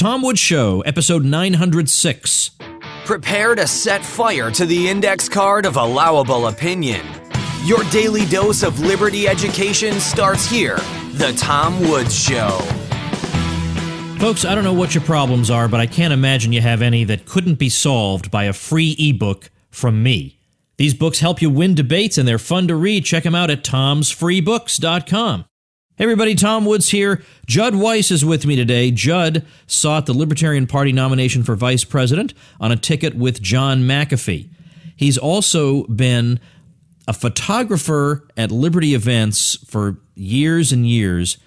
Tom Woods Show, episode 906. Prepare to set fire to the index card of allowable opinion. Your daily dose of liberty education starts here. The Tom Woods Show. Folks, I don't know what your problems are, but I can't imagine you have any that couldn't be solved by a free ebook from me. These books help you win debates, and they're fun to read. Check them out at tomsfreebooks.com. Hey everybody, Tom Woods here. Judd Weiss is with me today. Judd sought the Libertarian Party nomination for vice president on a ticket with John McAfee. He's also been a photographer at Liberty events for years and years.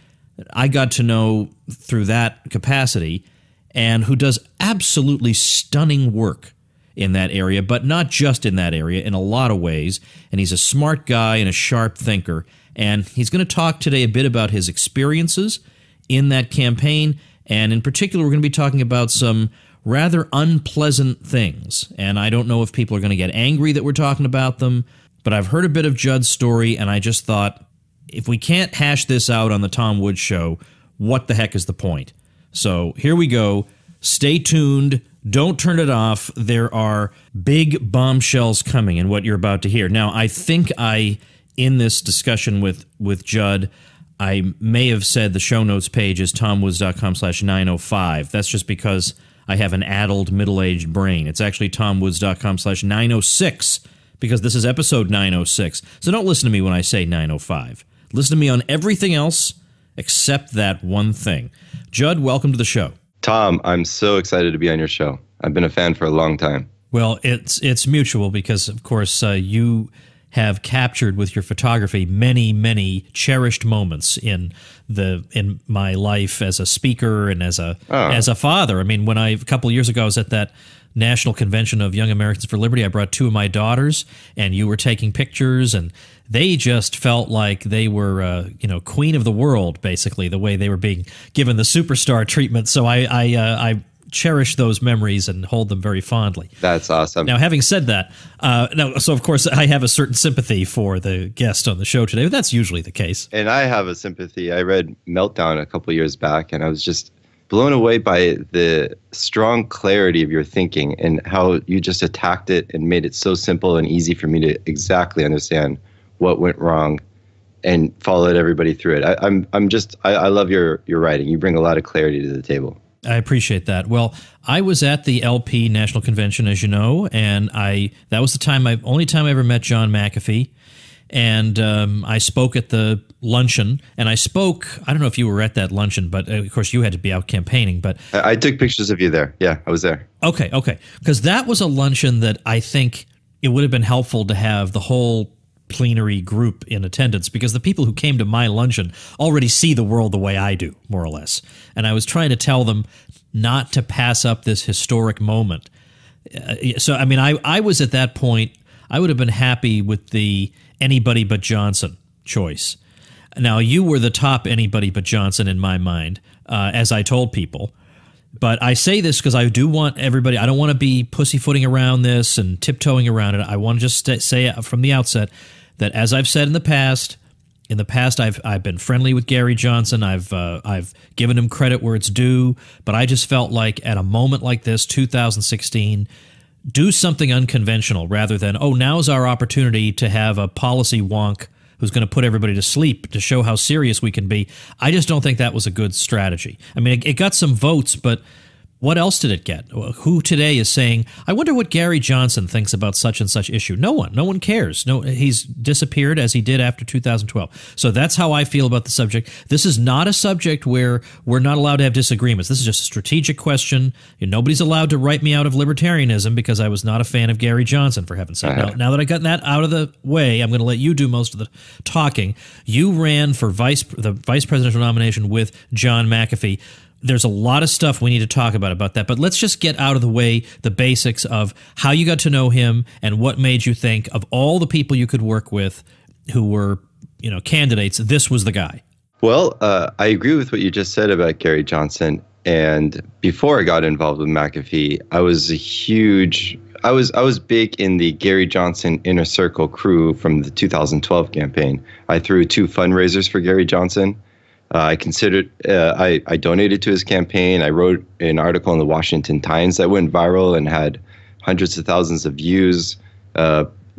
I got to know through that capacity, and who does absolutely stunning work in that area, but not just in that area, in a lot of ways. And he's a smart guy and a sharp thinker. And he's going to talk today a bit about his experiences in that campaign. And in particular, we're going to be talking about some rather unpleasant things. And I don't know if people are going to get angry that we're talking about them, but I've heard a bit of Judd's story, and I just thought, if we can't hash this out on the Tom Woods Show, what the heck is the point? So here we go. Stay tuned. Don't turn it off. There are big bombshells coming in what you're about to hear. Now, I think in this discussion with Judd, I may have said the show notes page is tomwoods.com/905. That's just because I have an addled middle-aged brain. It's actually tomwoods.com/906 because this is episode 906. So don't listen to me when I say 905. Listen to me on everything else except that one thing. Judd, welcome to the show. Tom, I'm so excited to be on your show. I've been a fan for a long time. Well, it's mutual because, of course, you have captured with your photography many, many cherished moments in my life as a speaker and as a father. I mean, when a couple of years ago I was at that National Convention of Young Americans for Liberty, I brought two of my daughters, and you were taking pictures, and they just felt like they were, queen of the world, basically, the way they were being given the superstar treatment. So I cherish those memories and hold them very fondly. That's awesome. Now, having said that, so of course I have a certain sympathy for the guest on the show today, but that's usually the case. And I have a sympathy. I read Meltdown a couple years back, and I was just blown away by the strong clarity of your thinking and how you just attacked it and made it so simple and easy for me to exactly understand what went wrong and followed everybody through it. I love your writing. You bring a lot of clarity to the table. I appreciate that. Well, I was at the LP National Convention, as you know, and that was the only time I ever met John McAfee. And I spoke at the luncheon, and I don't know if you were at that luncheon, but of course you had to be out campaigning. But I took pictures of you there. Yeah, I was there. Okay. Because that was a luncheon that I think it would have been helpful to have the whole plenary group in attendance, because the people who came to my luncheon already see the world the way I do, more or less. And I was trying to tell them not to pass up this historic moment. So, I mean, I was at that point, I would have been happy with the anybody but Johnson choice. Now, you were the top anybody but Johnson in my mind, as I told people. But I say this because I do want everybody, I don't want to be pussyfooting around this and tiptoeing around it. I want to just say from the outset that, as I've said in the past I've been friendly with Gary Johnson. I've given him credit where it's due, but I just felt like at a moment like this, 2016, do something unconventional rather than, now's our opportunity to have a policy wonk who's going to put everybody to sleep to show how serious we can be. I just don't think that was a good strategy. I mean, it got some votes, but what else did it get? Who today is saying, I wonder what Gary Johnson thinks about such and such issue? No one cares. No, he's disappeared as he did after 2012. So that's how I feel about the subject. This is not a subject where we're not allowed to have disagreements. This is just a strategic question. Nobody's allowed to write me out of libertarianism because I was not a fan of Gary Johnson, for heaven's sake. Now that I've gotten that out of the way, I'm going to let you do most of the talking. You ran for the vice presidential nomination with John McAfee. There's a lot of stuff we need to talk about that, but let's just get out of the way the basics of how you got to know him and what made you think of all the people you could work with who were, candidates, this was the guy. Well, I agree with what you just said about Gary Johnson. And before I got involved with McAfee, I was big in the Gary Johnson Inner Circle crew from the 2012 campaign. I threw 2 fundraisers for Gary Johnson. I donated to his campaign. I wrote an article in the Washington Times that went viral and had hundreds of thousands of views,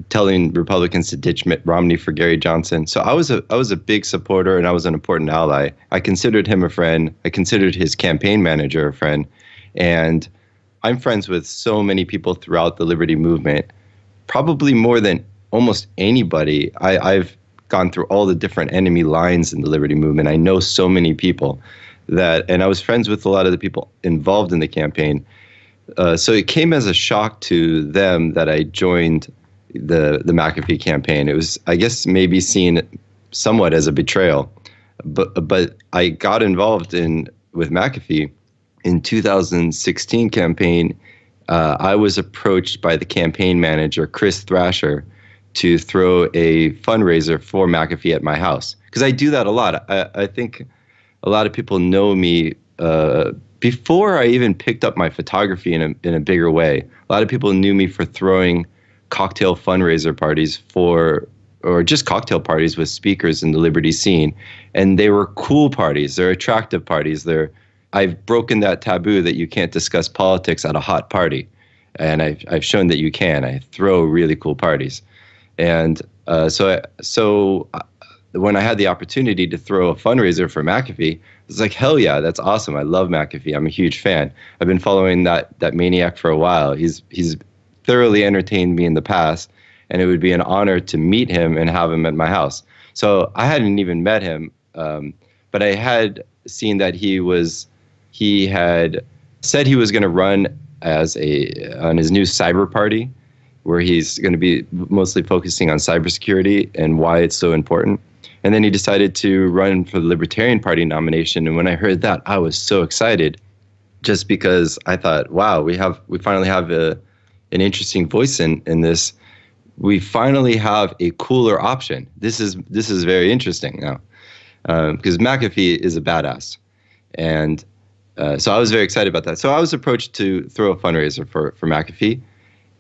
telling Republicans to ditch Mitt Romney for Gary Johnson. So I was a big supporter, and I was an important ally. I considered him a friend. I considered his campaign manager a friend. And I'm friends with so many people throughout the Liberty movement, probably more than almost anybody. I've gone through all the different enemy lines in the Liberty movement. I know so many people and I was friends with a lot of the people involved in the campaign. So it came as a shock to them that I joined the McAfee campaign. It was, I guess, maybe seen somewhat as a betrayal, but I got involved with McAfee in 2016 campaign. I was approached by the campaign manager, Chris Thrasher, to throw a fundraiser for McAfee at my house. Because I do that a lot. I think a lot of people know me before I even picked up my photography in a bigger way. A lot of people knew me for throwing cocktail fundraiser parties or just cocktail parties with speakers in the Liberty scene. And they were cool parties. They're attractive parties. I've broken that taboo that you can't discuss politics at a hot party. And I've shown that you can. I throw really cool parties. And so when I had the opportunity to throw a fundraiser for McAfee, I was like, hell yeah, that's awesome. I love McAfee. I'm a huge fan. I've been following that maniac for a while. He's thoroughly entertained me in the past, and it would be an honor to meet him and have him at my house. So I hadn't even met him, but I had seen that he had said he was going to run on his new cyber party, where he's going to be mostly focusing on cybersecurity and why it's so important. And then he decided to run for the Libertarian Party nomination. And when I heard that, I was so excited, just because I thought, wow, we finally have an interesting voice in this. We finally have a cooler option. This is very interesting now, because McAfee is a badass. And so I was very excited about that. So I was approached to throw a fundraiser for McAfee.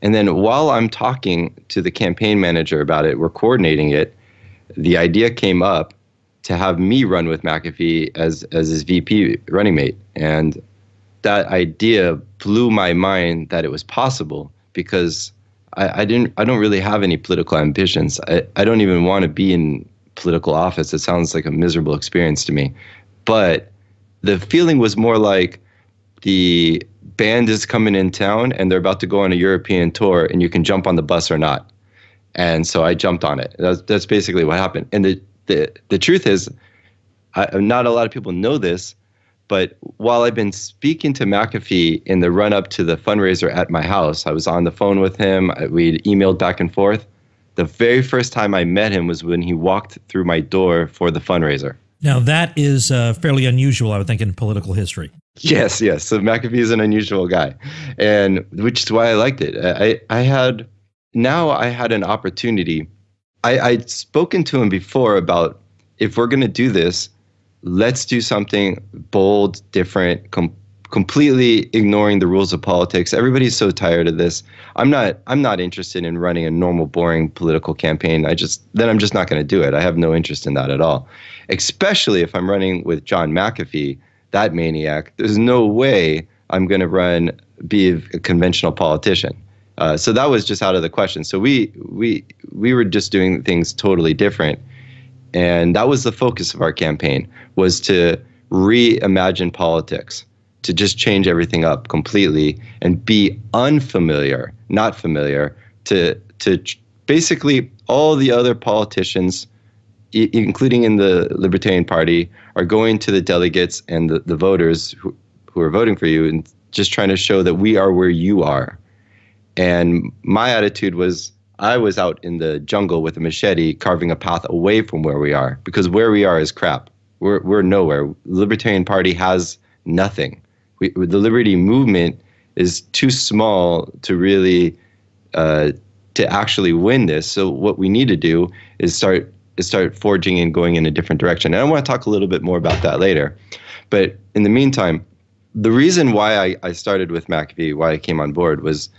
And then while I'm talking to the campaign manager about it, we're coordinating it, the idea came up to have me run with McAfee as his VP running mate. And that idea blew my mind that it was possible, because I don't really have any political ambitions. I don't even want to be in political office. It sounds like a miserable experience to me. But the feeling was more like the band is coming in town and they're about to go on a European tour, and you can jump on the bus or not. And so I jumped on it. That's basically what happened. And the truth is, not a lot of people know this, but while I've been speaking to McAfee in the run up to the fundraiser at my house, I was on the phone with him. We emailed back and forth. The very first time I met him was when he walked through my door for the fundraiser. Now, that is fairly unusual, I would think, in political history. Yes. So McAfee is an unusual guy, and which is why I liked it. I had an opportunity. I'd spoken to him before about, if we're going to do this, let's do something bold, different, completely ignoring the rules of politics. Everybody's so tired of this. I'm not interested in running a normal, boring political campaign. I'm just not going to do it. I have no interest in that at all. Especially if I'm running with John McAfee, that maniac. There's no way I'm going to be a conventional politician. So that was just out of the question. So we were just doing things totally different. And that was the focus of our campaign, was to reimagine politics, to just change everything up completely and be unfamiliar, not familiar, to basically all the other politicians, including in the Libertarian Party, are going to the delegates and the voters who are voting for you and just trying to show that we are where you are. And my attitude was, I was out in the jungle with a machete carving a path away from where we are, because where we are is crap. We're nowhere. The Libertarian Party has nothing. The Liberty movement is too small to really to actually win this. So what we need to do is start forging and going in a different direction. And I want to talk a little bit more about that later. But in the meantime, the reason why I started with McAfee, why I came on board, was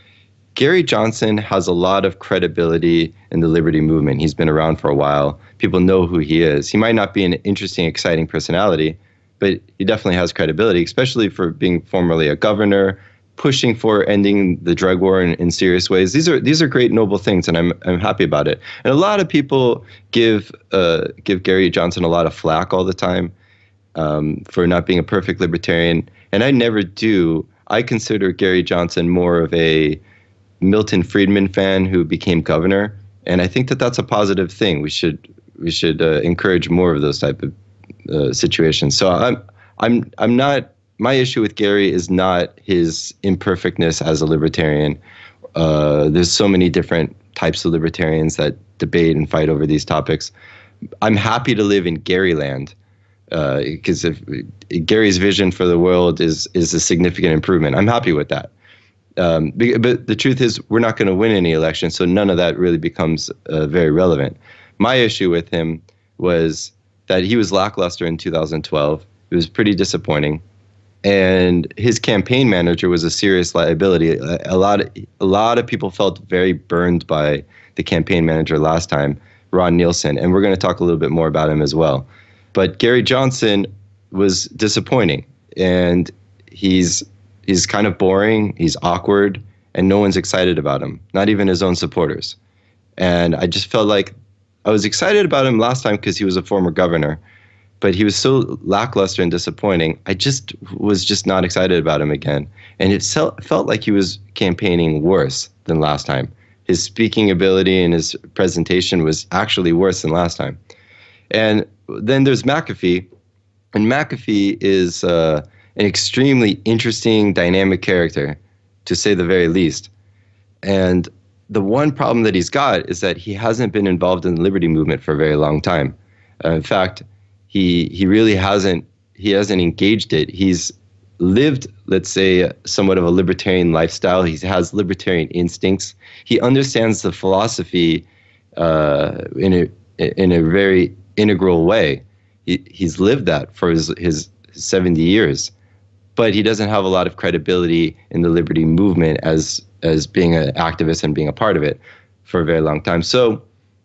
Gary Johnson has a lot of credibility in the liberty movement. He's been around for a while. People know who he is. He might not be an interesting, exciting personality, but he definitely has credibility, especially for being formerly a governor, pushing for ending the drug war in serious ways. These are great, noble things, and I'm happy about it. And a lot of people give Gary Johnson a lot of flack all the time for not being a perfect libertarian, and I never do. I consider Gary Johnson more of a Milton Friedman fan who became governor, and I think that that's a positive thing. We should encourage more of those type of situations. So I'm not. My issue with Gary is not his imperfectness as a libertarian. There's so many different types of libertarians that debate and fight over these topics. I'm happy to live in Garyland because if Gary's vision for the world is a significant improvement. I'm happy with that. But the truth is, we're not going to win any election, so none of that really becomes very relevant. My issue with him was that he was lackluster in 2012. It was pretty disappointing. And his campaign manager was a serious liability. A lot of people felt very burned by the campaign manager last time, Ron Nielsen, and we're going to talk a little bit more about him as well. But Gary Johnson was disappointing, and he's kind of boring, he's awkward, and no one's excited about him, not even his own supporters. And I just felt like I was excited about him last time because he was a former governor, but he was so lackluster and disappointing. I was not excited about him again. And it felt like he was campaigning worse than last time. His speaking ability and his presentation was actually worse than last time. And then there's McAfee. And McAfee is an extremely interesting, dynamic character, to say the very least. And the one problem that he's got is that he hasn't been involved in the liberty movement for a very long time. In fact, he really hasn't engaged it. He's lived, let's say, somewhat of a libertarian lifestyle. He has libertarian instincts. He understands the philosophy in a very integral way. He's lived that for his 70 years, but he doesn't have a lot of credibility in the liberty movement as being an activist and being a part of it for a very long time. So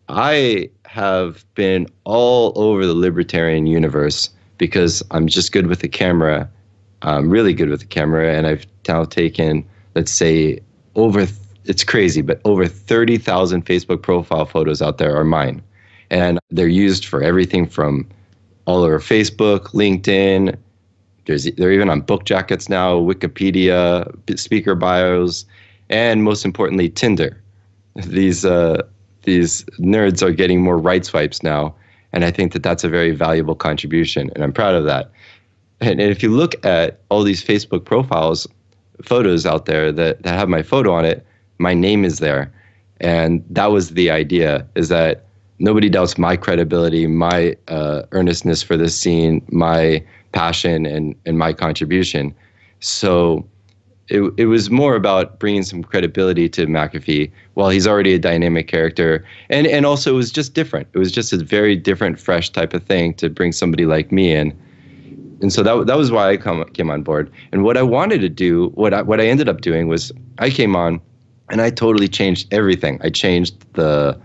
I have been all over the libertarian universe because I'm just good with the camera. I'm really good with the camera, and I've now taken, let's say, it's crazy, but over 30,000 Facebook profile photos out there are mine. And they're used for everything from all over Facebook, LinkedIn. They're even on book jackets now, Wikipedia, speaker bios, and most importantly, Tinder. These nerds are getting more right swipes now, and I think that that's a very valuable contribution, and I'm proud of that. And if you look at all these Facebook photos out there that have my photo on it, my name is there. And that was the idea, is that nobody doubts my credibility, my earnestness for this scene, my passion, and my contribution. So it was more about bringing some credibility to McAfee while he's already a dynamic character. And also it was just different. It was just a very different, fresh type of thing to bring somebody like me in. And so that was why I came on board. And what I wanted to do, what I ended up doing was I came on and I totally changed everything. I changed the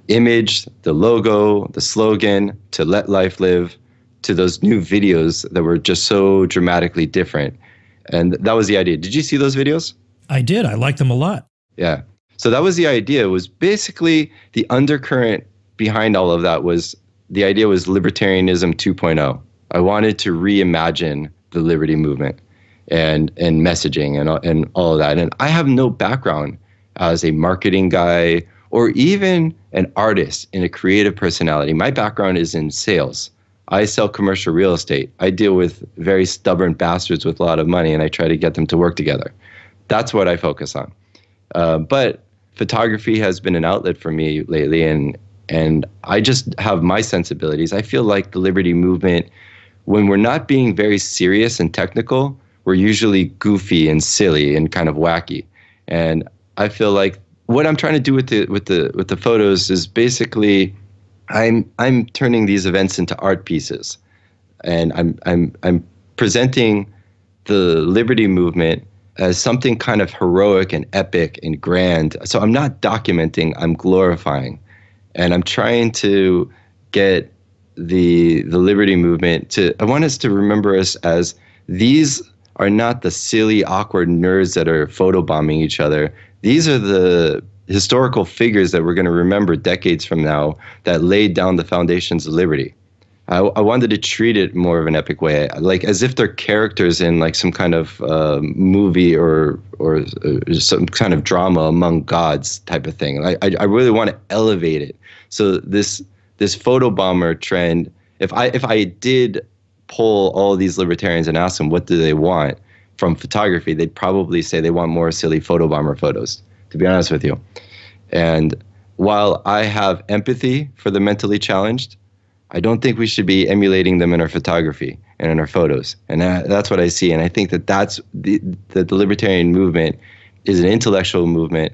image, the logo, the slogan, to Let Life Live, to those new videos that were just so dramatically different. And that was the idea. Did you see those videos? I did. I liked them a lot. Yeah. So that was the idea. Was basically the undercurrent behind all of that was the idea was libertarianism 2.0. I wanted to reimagine the liberty movement and messaging and all of that. And I have no background as a marketing guy or even an artist and a creative personality. My background is in sales. I sell commercial real estate. I deal with very stubborn bastards with a lot of money, and I try to get them to work together. That's what I focus on. But photography has been an outlet for me lately, and I just have my sensibilities. I feel like the liberty movement, when we're not being very serious and technical, we're usually goofy and silly and kind of wacky. And I feel like what I'm trying to do with the photos is basically I'm turning these events into art pieces, and I'm presenting the liberty movement as something kind of heroic and epic and grand. So I'm not documenting, I'm glorifying. And I'm trying to get the liberty movement I want us to remember us as these are not the silly, awkward nerds that are photobombing each other. These are the historical figures that we're going to remember decades from now that laid down the foundations of liberty. I wanted to treat it more of an epic way, like as if they're characters in like some kind of movie or some kind of drama among gods type of thing. I really want to elevate it. So this photobomber trend, if I did poll all of these libertarians and ask them what do they want from photography, they'd probably say they want more silly photobomber photos, to be honest with you. And while I have empathy for the mentally challenged, I don't think we should be emulating them in our photography and in our photos. And that's what I see. And I think that that's the libertarian movement is an intellectual movement.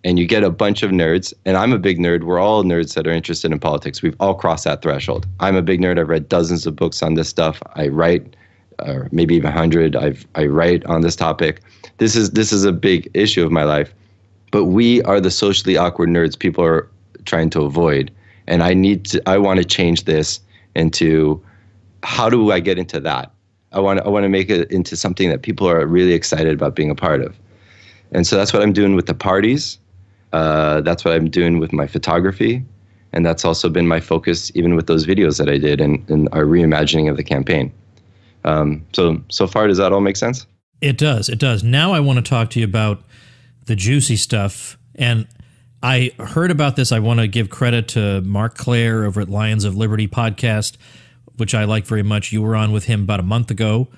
And you get a bunch of nerds. And I'm a big nerd. We're all nerds that are interested in politics. We've all crossed that threshold. I'm a big nerd. I've read dozens of books on this stuff. I write, or maybe even 100. I write on this topic. This is a big issue of my life. But we are the socially awkward nerds people are trying to avoid. And I want to change this into, how do I get into that? I want to make it into something that people are really excited about being a part of. And so that's what I'm doing with the parties. That's what I'm doing with my photography. And that's also been my focus even with those videos that I did and our reimagining of the campaign. So far, does that all make sense? It does. It does. Now I want to talk to you about the juicy stuff. And I heard about this. I want to give credit to Mark Claire over at Lions of Liberty podcast, which I like very much. You were on with him about a month ago,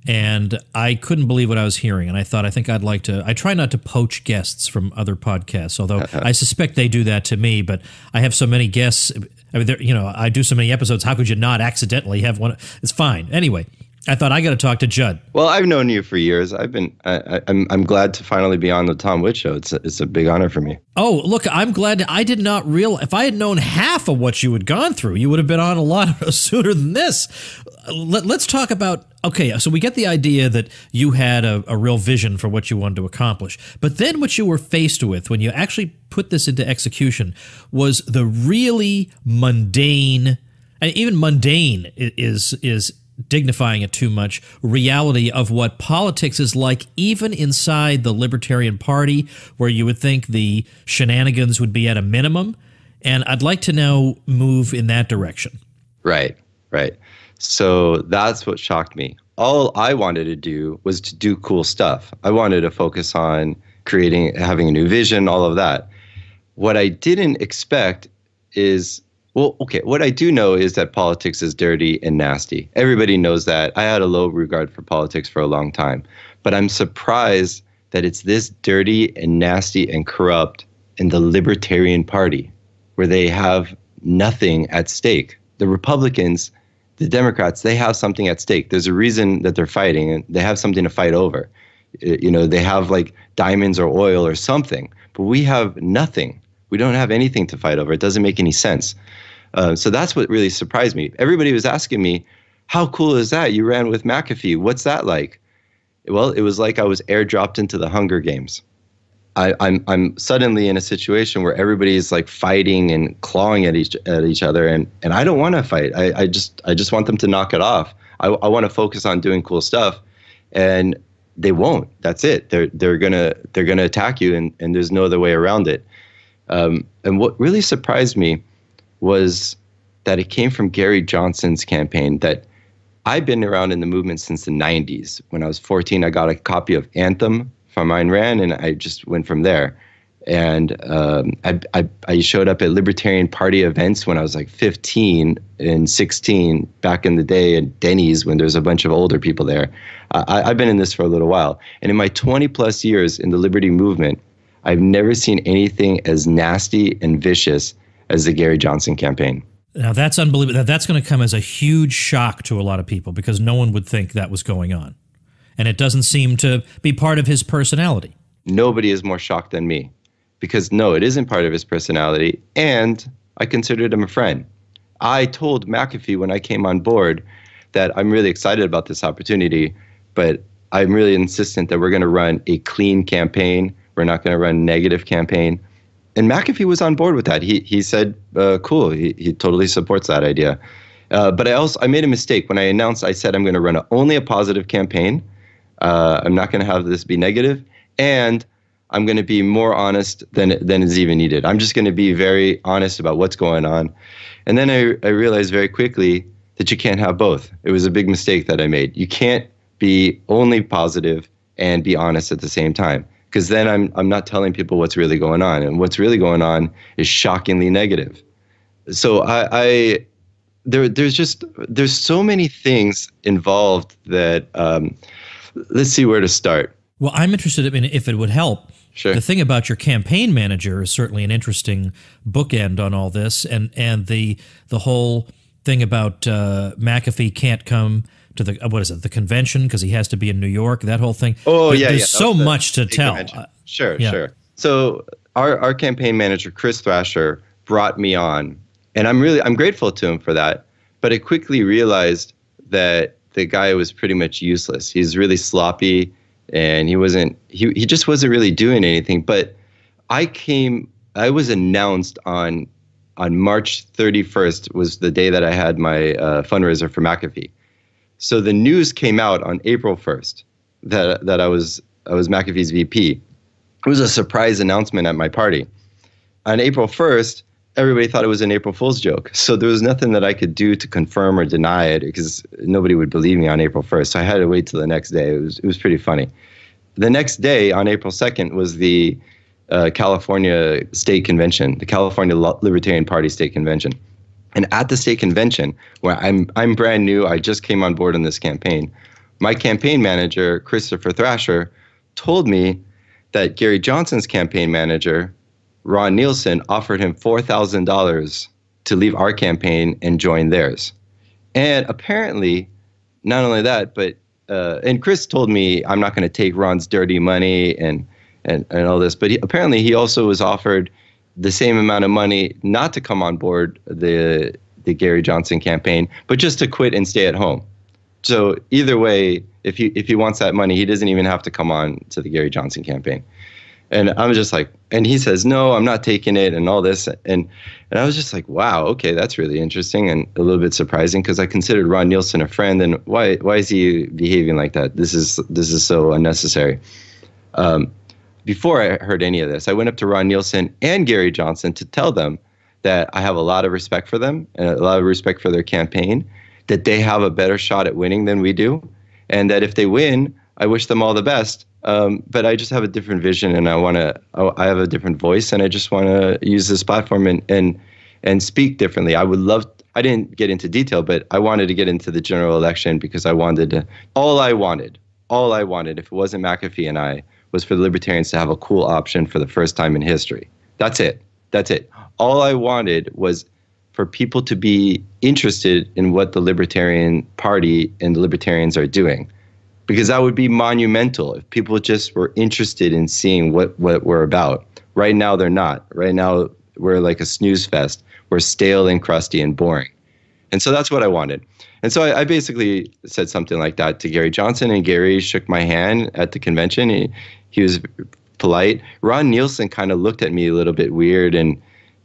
and I couldn't believe what I was hearing. And I thought, I think I'd like to – I try not to poach guests from other podcasts, although I suspect they do that to me. But I have so many guests. I mean, I do so many episodes. How could you not accidentally have one? It's fine. Anyway, I thought I got to talk to Judd. Well, I've known you for years. I'm glad to finally be on the Tom Woods Show. It's a big honor for me. Oh, look, I'm glad. I did not realize. If I had known half of what you had gone through, you would have been on a lot sooner than this. Let's talk about. Okay, so we get the idea that you had a real vision for what you wanted to accomplish, but then what you were faced with when you actually put this into execution was the really mundane, and even mundane is dignifying it too much, reality of what politics is like even inside the Libertarian Party, where you would think the shenanigans would be at a minimum. And I'd like to now move in that direction. Right. So that's what shocked me. All I wanted to do was to do cool stuff. I wanted to focus on having a new vision, all of that. What I didn't expect is, well, okay, what I do know is that politics is dirty and nasty. Everybody knows that. I had a low regard for politics for a long time. But I'm surprised that it's this dirty and nasty and corrupt in the Libertarian Party, where they have nothing at stake. The Republicans, the Democrats, they have something at stake. There's a reason that they're fighting, and they have something to fight over. They have like diamonds or oil or something, but we have nothing. We don't have anything to fight over. It doesn't make any sense. So that's what really surprised me. Everybody was asking me, how cool is that? You ran with McAfee. What's that like? Well, it was like I was airdropped into the Hunger Games. I'm suddenly in a situation where everybody is like fighting and clawing at each other, and I don't want to fight. I just want them to knock it off. I want to focus on doing cool stuff, and they won't. That's it. They're gonna attack you, and there's no other way around it. And what really surprised me was that it came from Gary Johnson's campaign. That I've been around in the movement since the 90s. When I was 14, I got a copy of Anthem from Ayn Rand, and I just went from there. And I showed up at Libertarian Party events when I was like 15 and 16 back in the day at Denny's when there's a bunch of older people there. I've been in this for a little while. And in my 20 plus years in the Liberty movement, I've never seen anything as nasty and vicious as the Gary Johnson campaign. Now, that's unbelievable. That's going to come as a huge shock to a lot of people because no one would think that was going on. And it doesn't seem to be part of his personality. Nobody is more shocked than me because, no, it isn't part of his personality. And I considered him a friend. I told McAfee when I came on board that I'm really excited about this opportunity, but I'm really insistent that we're going to run a clean campaign. We're not going to run a negative campaign. And McAfee was on board with that. He said, cool. He totally supports that idea. But I made a mistake. When I announced, I said I'm going to run only a positive campaign. I'm not going to have this be negative. And I'm going to be more honest than is even needed. I'm just going to be very honest about what's going on. And then I realized very quickly that you can't have both. It was a big mistake that I made. You can't be only positive and be honest at the same time, because then I'm not telling people what's really going on. And what's really going on is shockingly negative. So there's so many things involved that let's see where to start. Well, I'm interested in if it would help. Sure. The thing about your campaign manager is certainly an interesting bookend on all this, and the whole thing about McAfee can't come to the convention because he has to be in New York. That whole thing. There's so much to tell. Sure. So our campaign manager, Chris Thrasher, brought me on, and I'm grateful to him for that. But I quickly realized that the guy was pretty much useless. He's really sloppy. And he just wasn't really doing anything. But I was announced on March 31st was the day that I had my fundraiser for McAfee. So the news came out on April 1st that I was McAfee's VP. It was a surprise announcement at my party. On April 1st, everybody thought it was an April Fool's joke. So there was nothing that I could do to confirm or deny it because nobody would believe me on April 1st. So I had to wait till the next day. It was pretty funny. The next day, on April 2nd, was the California State Convention, the California Libertarian Party State Convention. And at the state convention, where I'm brand new, I just came on board in this campaign, my campaign manager, Christopher Thrasher, told me that Gary Johnson's campaign manager, Ron Nielsen, offered him $4,000 to leave our campaign and join theirs. And apparently, not only that, but and Chris told me I'm not going to take Ron's dirty money and all this, but apparently he also was offered the same amount of money not to come on board the Gary Johnson campaign, but just to quit and stay at home. So either way, if he wants that money, he doesn't even have to come on to the Gary Johnson campaign. And I was just like, and he says, no, I'm not taking it and all this. And I was just like, wow, okay, that's really interesting and a little bit surprising because I considered Ron Nielsen a friend. And why is he behaving like that? This is so unnecessary. Before I heard any of this, I went up to Ron Nielsen and Gary Johnson to tell them that I have a lot of respect for them and a lot of respect for their campaign, that they have a better shot at winning than we do. And that if they win, I wish them all the best. But I just have a different vision and I have a different voice and I just want to use this platform and speak differently. I didn't get into detail, but I wanted to get into the general election because all I wanted, if it wasn't McAfee and I, was for the Libertarians to have a cool option for the first time in history. That's it. All I wanted was for people to be interested in what the Libertarian Party and the Libertarians are doing. Because that would be monumental if people just were interested in seeing what we're about. Right now, they're not. Right now, we're like a snooze fest. We're stale and crusty and boring. And so that's what I wanted. And so I basically said something like that to Gary Johnson, and Gary shook my hand at the convention. He was polite. Ron Nielsen kind of looked at me a little bit weird. And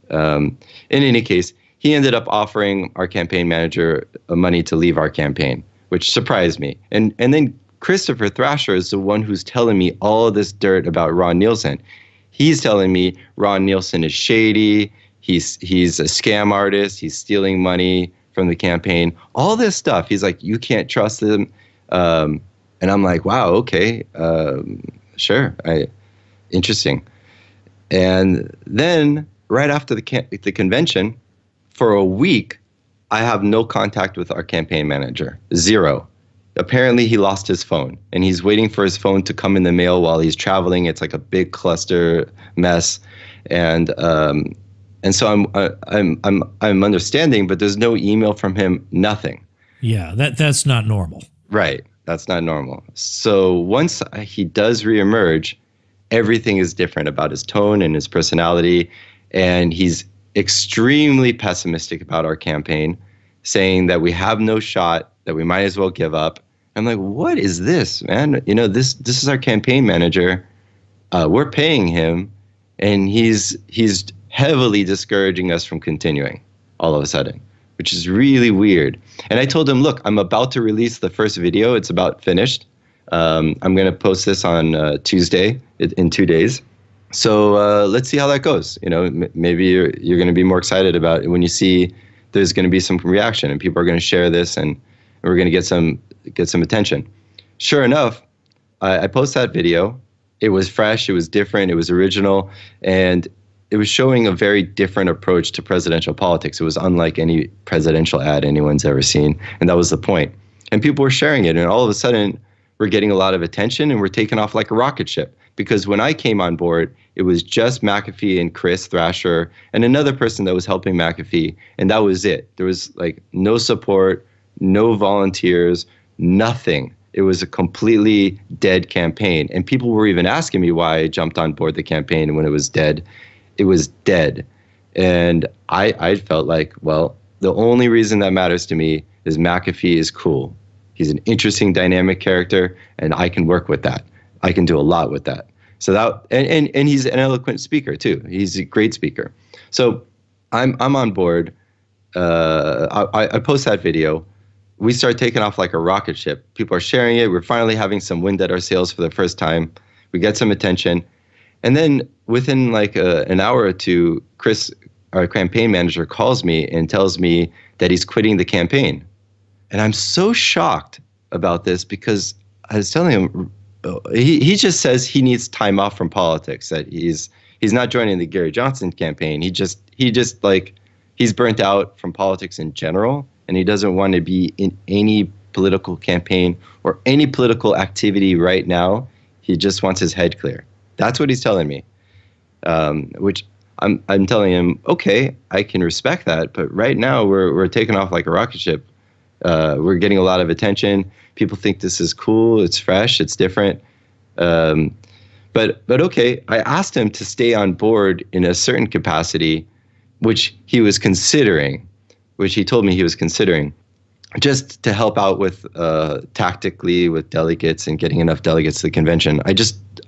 in any case, he ended up offering our campaign manager money to leave our campaign, which surprised me. And then Christopher Thrasher is the one who's telling me all of this dirt about Ron Nielsen. He's telling me Ron Nielsen is shady. He's a scam artist. He's stealing money from the campaign. All this stuff. He's like, you can't trust him. And I'm like, wow, okay, sure, interesting. And then right after the convention, for a week, I have no contact with our campaign manager. Zero. Apparently, he lost his phone, and he's waiting for his phone to come in the mail while he's traveling. It's like a big cluster mess, and so I'm understanding, but there's no email from him. Nothing. Yeah, that's not normal. Right, that's not normal. So once he does reemerge, everything is different about his tone and his personality, and he's extremely pessimistic about our campaign, saying that we have no shot, that we might as well give up, I'm like, what is this, man? You know, this is our campaign manager. We're paying him, and he's heavily discouraging us from continuing all of a sudden, which is really weird. And I told him, look, I'm about to release the first video. It's about finished. I'm going to post this on Tuesday in 2 days. So let's see how that goes. You know, maybe you're going to be more excited about it when you see there's going to be some reaction and people are going to share this and we're going to get some attention. Sure enough, I post that video. It was fresh, it was different, it was original, and it was showing a very different approach to presidential politics. It was unlike any presidential ad anyone's ever seen, and that was the point. And people were sharing it, and all of a sudden, we're getting a lot of attention, and we're taking off like a rocket ship. Because when I came on board, it was just McAfee and Chris Thrasher and another person that was helping McAfee, and that was it. There was like no support, no volunteers, nothing. It was a completely dead campaign. And people were even asking me why I jumped on board the campaign when it was dead. It was dead. And I felt like, well, the only reason that matters to me is McAfee is cool. He's an interesting, dynamic character, and I can work with that. I can do a lot with that. So that, and he's an eloquent speaker too. He's a great speaker. So I'm on board. I post that video. We start taking off like a rocket ship. People are sharing it. We're finally having some wind at our sails for the first time. We get some attention. And then within like an hour or two, Chris, our campaign manager, calls me and tells me that he's quitting the campaign. And I'm so shocked about this because I was telling him, he just says he needs time off from politics, that he's not joining the Gary Johnson campaign. He just like, he's burnt out from politics in general. And he doesn't want to be in any political campaign or any political activity right now. He just wants his head clear. That's what he's telling me, which I'm telling him, okay, I can respect that. But right now we're taking off like a rocket ship. We're getting a lot of attention. People think this is cool. It's fresh. It's different. But okay, I asked him to stay on board in a certain capacity, which he was considering. Which he told me he was considering, just to help out with tactically with delegates and getting enough delegates to the convention.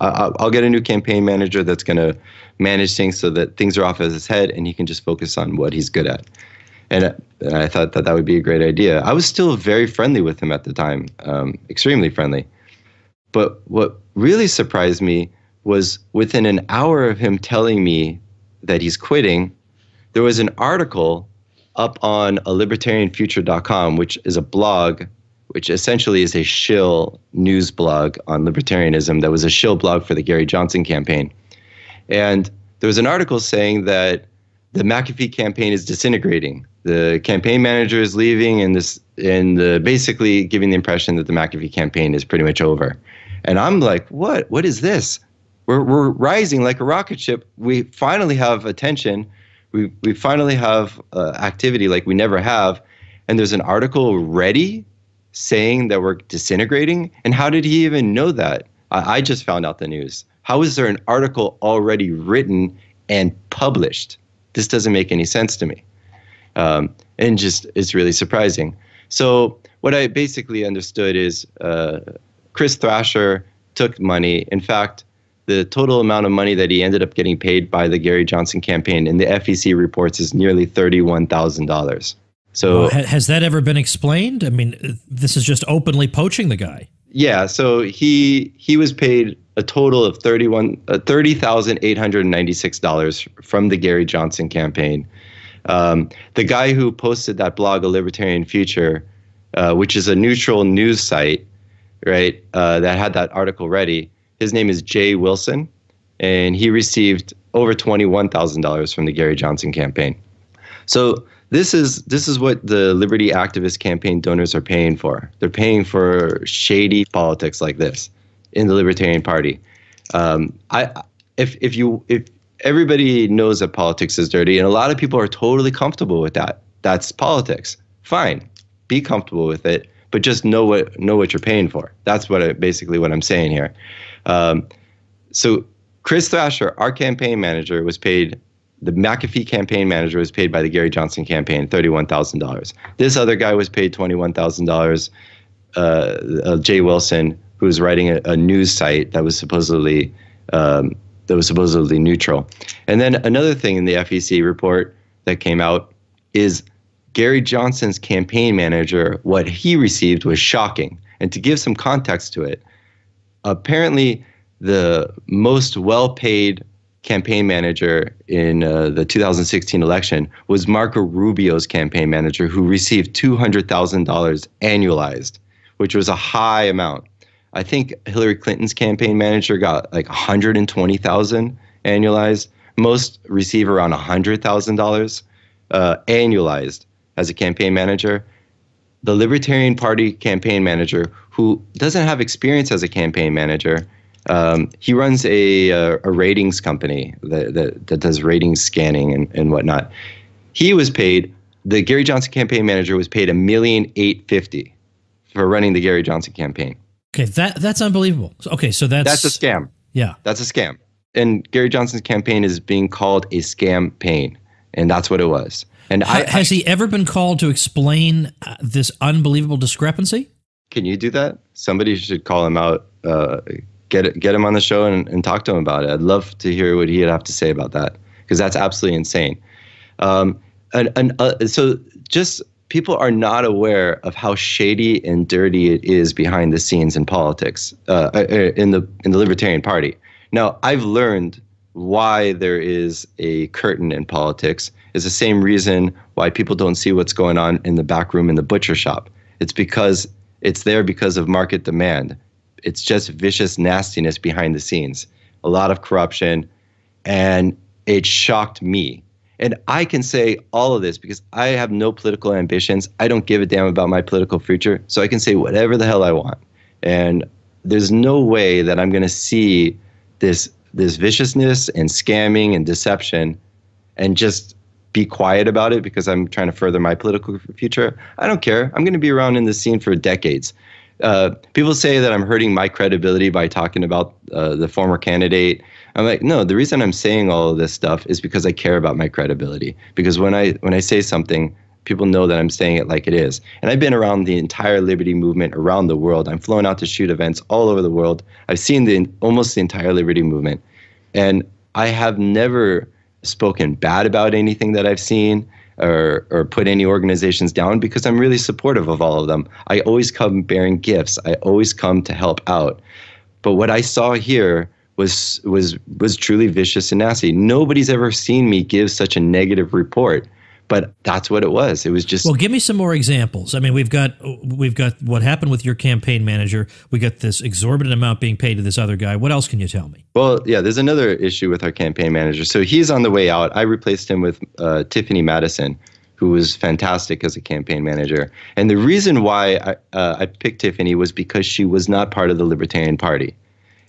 I'll get a new campaign manager that's going to manage things so that things are off of his head and he can just focus on what he's good at. And I thought that would be a great idea. I was still very friendly with him at the time, extremely friendly. But what really surprised me was within an hour of him telling me that he's quitting, there was an article up on a libertarianfuture.com, which is a blog, which essentially is a shill news blog on libertarianism that was a shill blog for the Gary Johnson campaign. And there was an article saying that the McAfee campaign is disintegrating. The campaign manager is leaving, and basically giving the impression that the McAfee campaign is pretty much over. And I'm like, what? What is this? We're rising like a rocket ship. We finally have attention. We finally have activity like we never have. And there's an article ready saying that we're disintegrating. And how did he even know that? I just found out the news. How is there an article already written and published? This doesn't make any sense to me. And just, it's really surprising. So what I basically understood is Chris Thrasher took money. In fact, the total amount of money that he ended up getting paid by the Gary Johnson campaign in the FEC reports is nearly $31,000. So well, has that ever been explained? I mean, this is just openly poaching the guy. Yeah. So he was paid a total of $30,896 from the Gary Johnson campaign. The guy who posted that blog, A Libertarian Future, which is a neutral news site, right, that had that article ready. His name is Jay Wilson, and he received over $21,000 from the Gary Johnson campaign. So this is what the Liberty Activist Campaign donors are paying for. They're paying for shady politics like this in the Libertarian Party. If everybody knows that politics is dirty, and a lot of people are totally comfortable with that. That's politics. Fine, be comfortable with it, but just know what you're paying for. That's basically what I'm saying here. So Chris Thrasher, our campaign manager, was paid. The McAfee campaign manager was paid by the Gary Johnson campaign $31,000. This other guy was paid $21,000. Jay Wilson, who was writing a news site that was supposedly neutral. And then another thing in the FEC report that came out is Gary Johnson's campaign manager, what he received was shocking. And to give some context to it, apparently the most well-paid campaign manager in the 2016 election was Marco Rubio's campaign manager, who received $200,000 annualized, which was a high amount. I think Hillary Clinton's campaign manager got like $120,000 annualized. Most receive around $100,000 annualized as a campaign manager. The Libertarian Party campaign manager, who doesn't have experience as a campaign manager, he runs a ratings company that does ratings scanning and whatnot. He was paid, the Gary Johnson campaign manager was paid $1,850,000 for running the Gary Johnson campaign. Okay, that's unbelievable. Okay, so that's a scam. Yeah, that's a scam. And Gary Johnson's campaign is being called a scam-paign, and that's what it was. And has he ever been called to explain this unbelievable discrepancy? Can you do that? Somebody should call him out, get him on the show and talk to him about it. I'd love to hear what he'd have to say about that, because that's absolutely insane. So just people are not aware of how shady and dirty it is behind the scenes in politics, in the Libertarian Party. Now, I've learned why there is a curtain in politics. Is the same reason why people don't see what's going on in the back room in the butcher shop. It's because it's there because of market demand. It's just vicious nastiness behind the scenes, a lot of corruption, and it shocked me. And I can say all of this because I have no political ambitions. I don't give a damn about my political future, so I can say whatever the hell I want. And there's no way that I'm going to see this viciousness and scamming and deception and just be quiet about it because I'm trying to further my political future. I don't care. I'm going to be around in the scene for decades. People say that I'm hurting my credibility by talking about the former candidate. I'm like, no, the reason I'm saying all of this stuff is because I care about my credibility. Because when I say something, people know that I'm saying it like it is. And I've been around the entire liberty movement around the world. I'm flown out to shoot events all over the world. I've seen almost the entire liberty movement. And I have never spoken bad about anything that I've seen or put any organizations down because I'm really supportive of all of them. I always come bearing gifts. I always come to help out. But what I saw here was truly vicious and nasty. Nobody's ever seen me give such a negative report. But that's what it was. It was just. Well, give me some more examples. I mean, we've got what happened with your campaign manager. We got this exorbitant amount being paid to this other guy. What else can you tell me? Well, yeah, there's another issue with our campaign manager. So he's on the way out. I replaced him with Tiffany Madison, who was fantastic as a campaign manager. And the reason why I picked Tiffany was because she was not part of the Libertarian Party.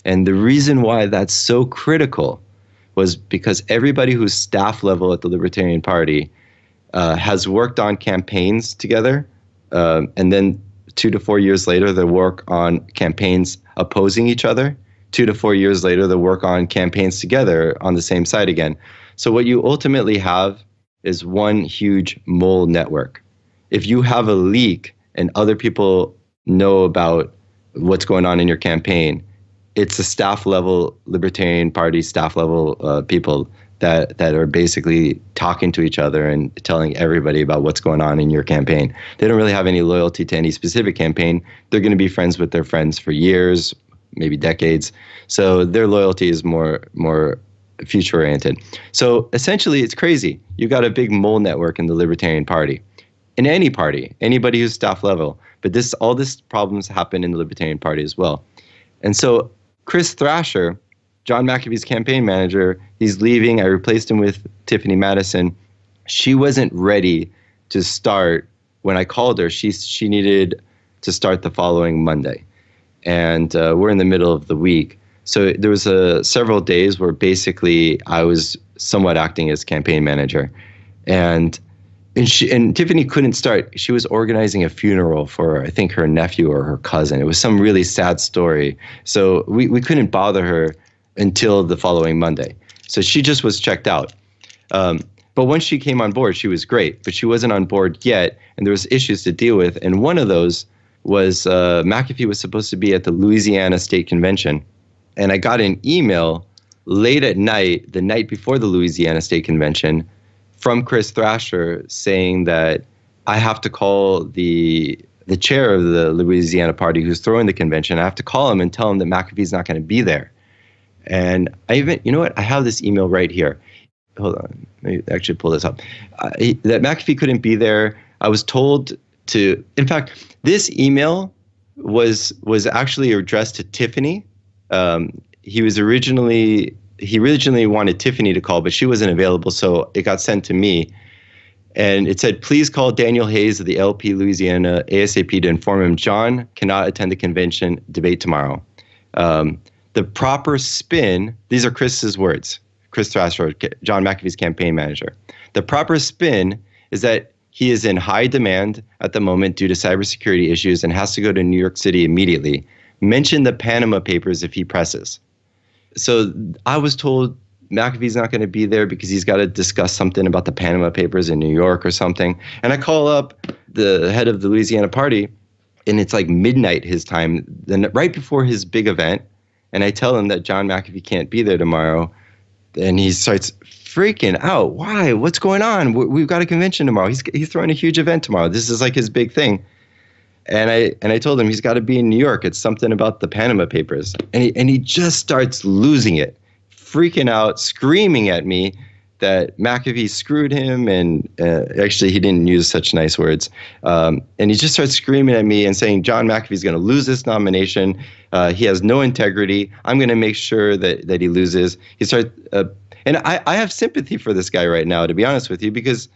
And the reason why that's so critical was because everybody who's staff level at the Libertarian Party has worked on campaigns together, and then 2 to 4 years later, they work on campaigns opposing each other. 2 to 4 years later, they work on campaigns together on the same side again. So what you ultimately have is one huge mole network. If you have a leak and other people know about what's going on in your campaign, it's the staff level Libertarian Party staff level people that are basically talking to each other and telling everybody about what's going on in your campaign. They don't really have any loyalty to any specific campaign. They're going to be friends with their friends for years, maybe decades. So their loyalty is more future oriented. So essentially, it's crazy. You got a big mole network in the Libertarian Party, in any party, anybody who's staff level. But all this problems happen in the Libertarian Party as well. And so Chris Thrasher, John McAfee's campaign manager, he's leaving. I replaced him with Tiffany Madison. She wasn't ready to start when I called her. She needed to start the following Monday. And we're in the middle of the week. So there was several days where basically I was somewhat acting as campaign manager. And Tiffany couldn't start. She was organizing a funeral for, I think, her nephew or her cousin. It was some really sad story. So we couldn't bother her until the following Monday. So she just was checked out. But once she came on board, she was great, but she wasn't on board yet, and there was issues to deal with. And one of those was McAfee was supposed to be at the Louisiana State Convention. And I got an email late at night, the night before the Louisiana State Convention, from Chris Thrasher saying that I have to call the chair of the Louisiana party who's throwing the convention. I have to call him and tell him that McAfee's not going to be there. And I even, you know what? I have this email right here. Hold on. Let me actually pull this up. That McAfee couldn't be there. I was told to, in fact, this email was actually addressed to Tiffany. He originally wanted Tiffany to call, but she wasn't available, so it got sent to me. And it said, please call Daniel Hayes of the LP Louisiana ASAP to inform him John cannot attend the convention debate tomorrow. The proper spin, these are Chris's words, Chris Thrasher, John McAfee's campaign manager. The proper spin is that he is in high demand at the moment due to cybersecurity issues and has to go to New York City immediately. Mention the Panama Papers if he presses. So I was told McAfee's not going to be there because he's got to discuss something about the Panama Papers in New York or something. And I call up the head of the Louisiana party, and it's like midnight his time, then right before his big event. And I tell him that John McAfee can't be there tomorrow. And he starts freaking out. Why? What's going on? We've got a convention tomorrow. He's throwing a huge event tomorrow. This is like his big thing. And I told him he's got to be in New York. It's something about the Panama Papers. And he just starts losing it, freaking out, screaming at me that McAfee screwed him. And actually, he didn't use such nice words. And he just starts screaming at me and saying, John McAfee's going to lose this nomination. He has no integrity. I'm going to make sure that he loses. He starts, and I have sympathy for this guy right now, to be honest with you, because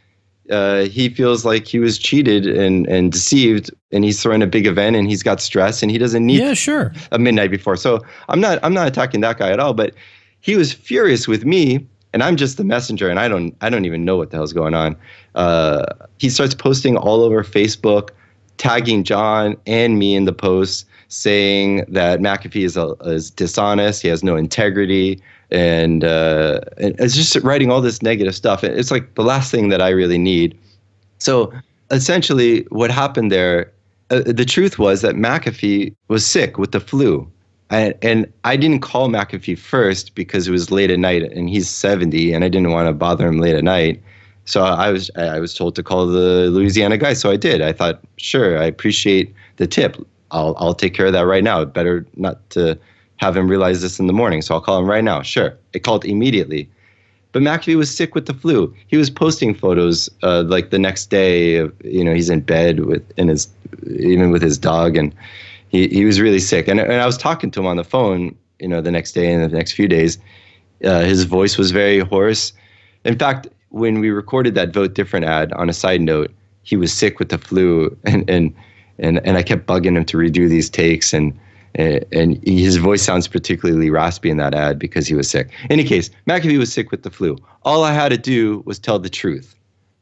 he feels like he was cheated and deceived, and he's throwing a big event and he's got stress and he doesn't need a midnight before. So I'm not attacking that guy at all, but he was furious with me, and I'm just the messenger, and I don't even know what the hell's going on. He starts posting all over Facebook, tagging John and me in the posts, saying that McAfee is dishonest, he has no integrity, and it's just writing all this negative stuff. It's like the last thing that I really need. So essentially what happened there, the truth was that McAfee was sick with the flu. And I didn't call McAfee first because it was late at night and he's 70 and I didn't want to bother him late at night. So I was told to call the Louisiana guy. So I did. I thought, sure, I appreciate the tip. I'll take care of that right now. Better not to have him realize this in the morning. So I'll call him right now. Sure. I called immediately. But McAfee was sick with the flu. He was posting photos like the next day of, he's in bed even with his dog, and he was really sick. And I was talking to him on the phone, the next day and the next few days. His voice was very hoarse. In fact, when we recorded that Vote Different ad, on a side note, he was sick with the flu, and I kept bugging him to redo these takes, and his voice sounds particularly raspy in that ad because he was sick. In any case, McAfee was sick with the flu. All I had to do was tell the truth.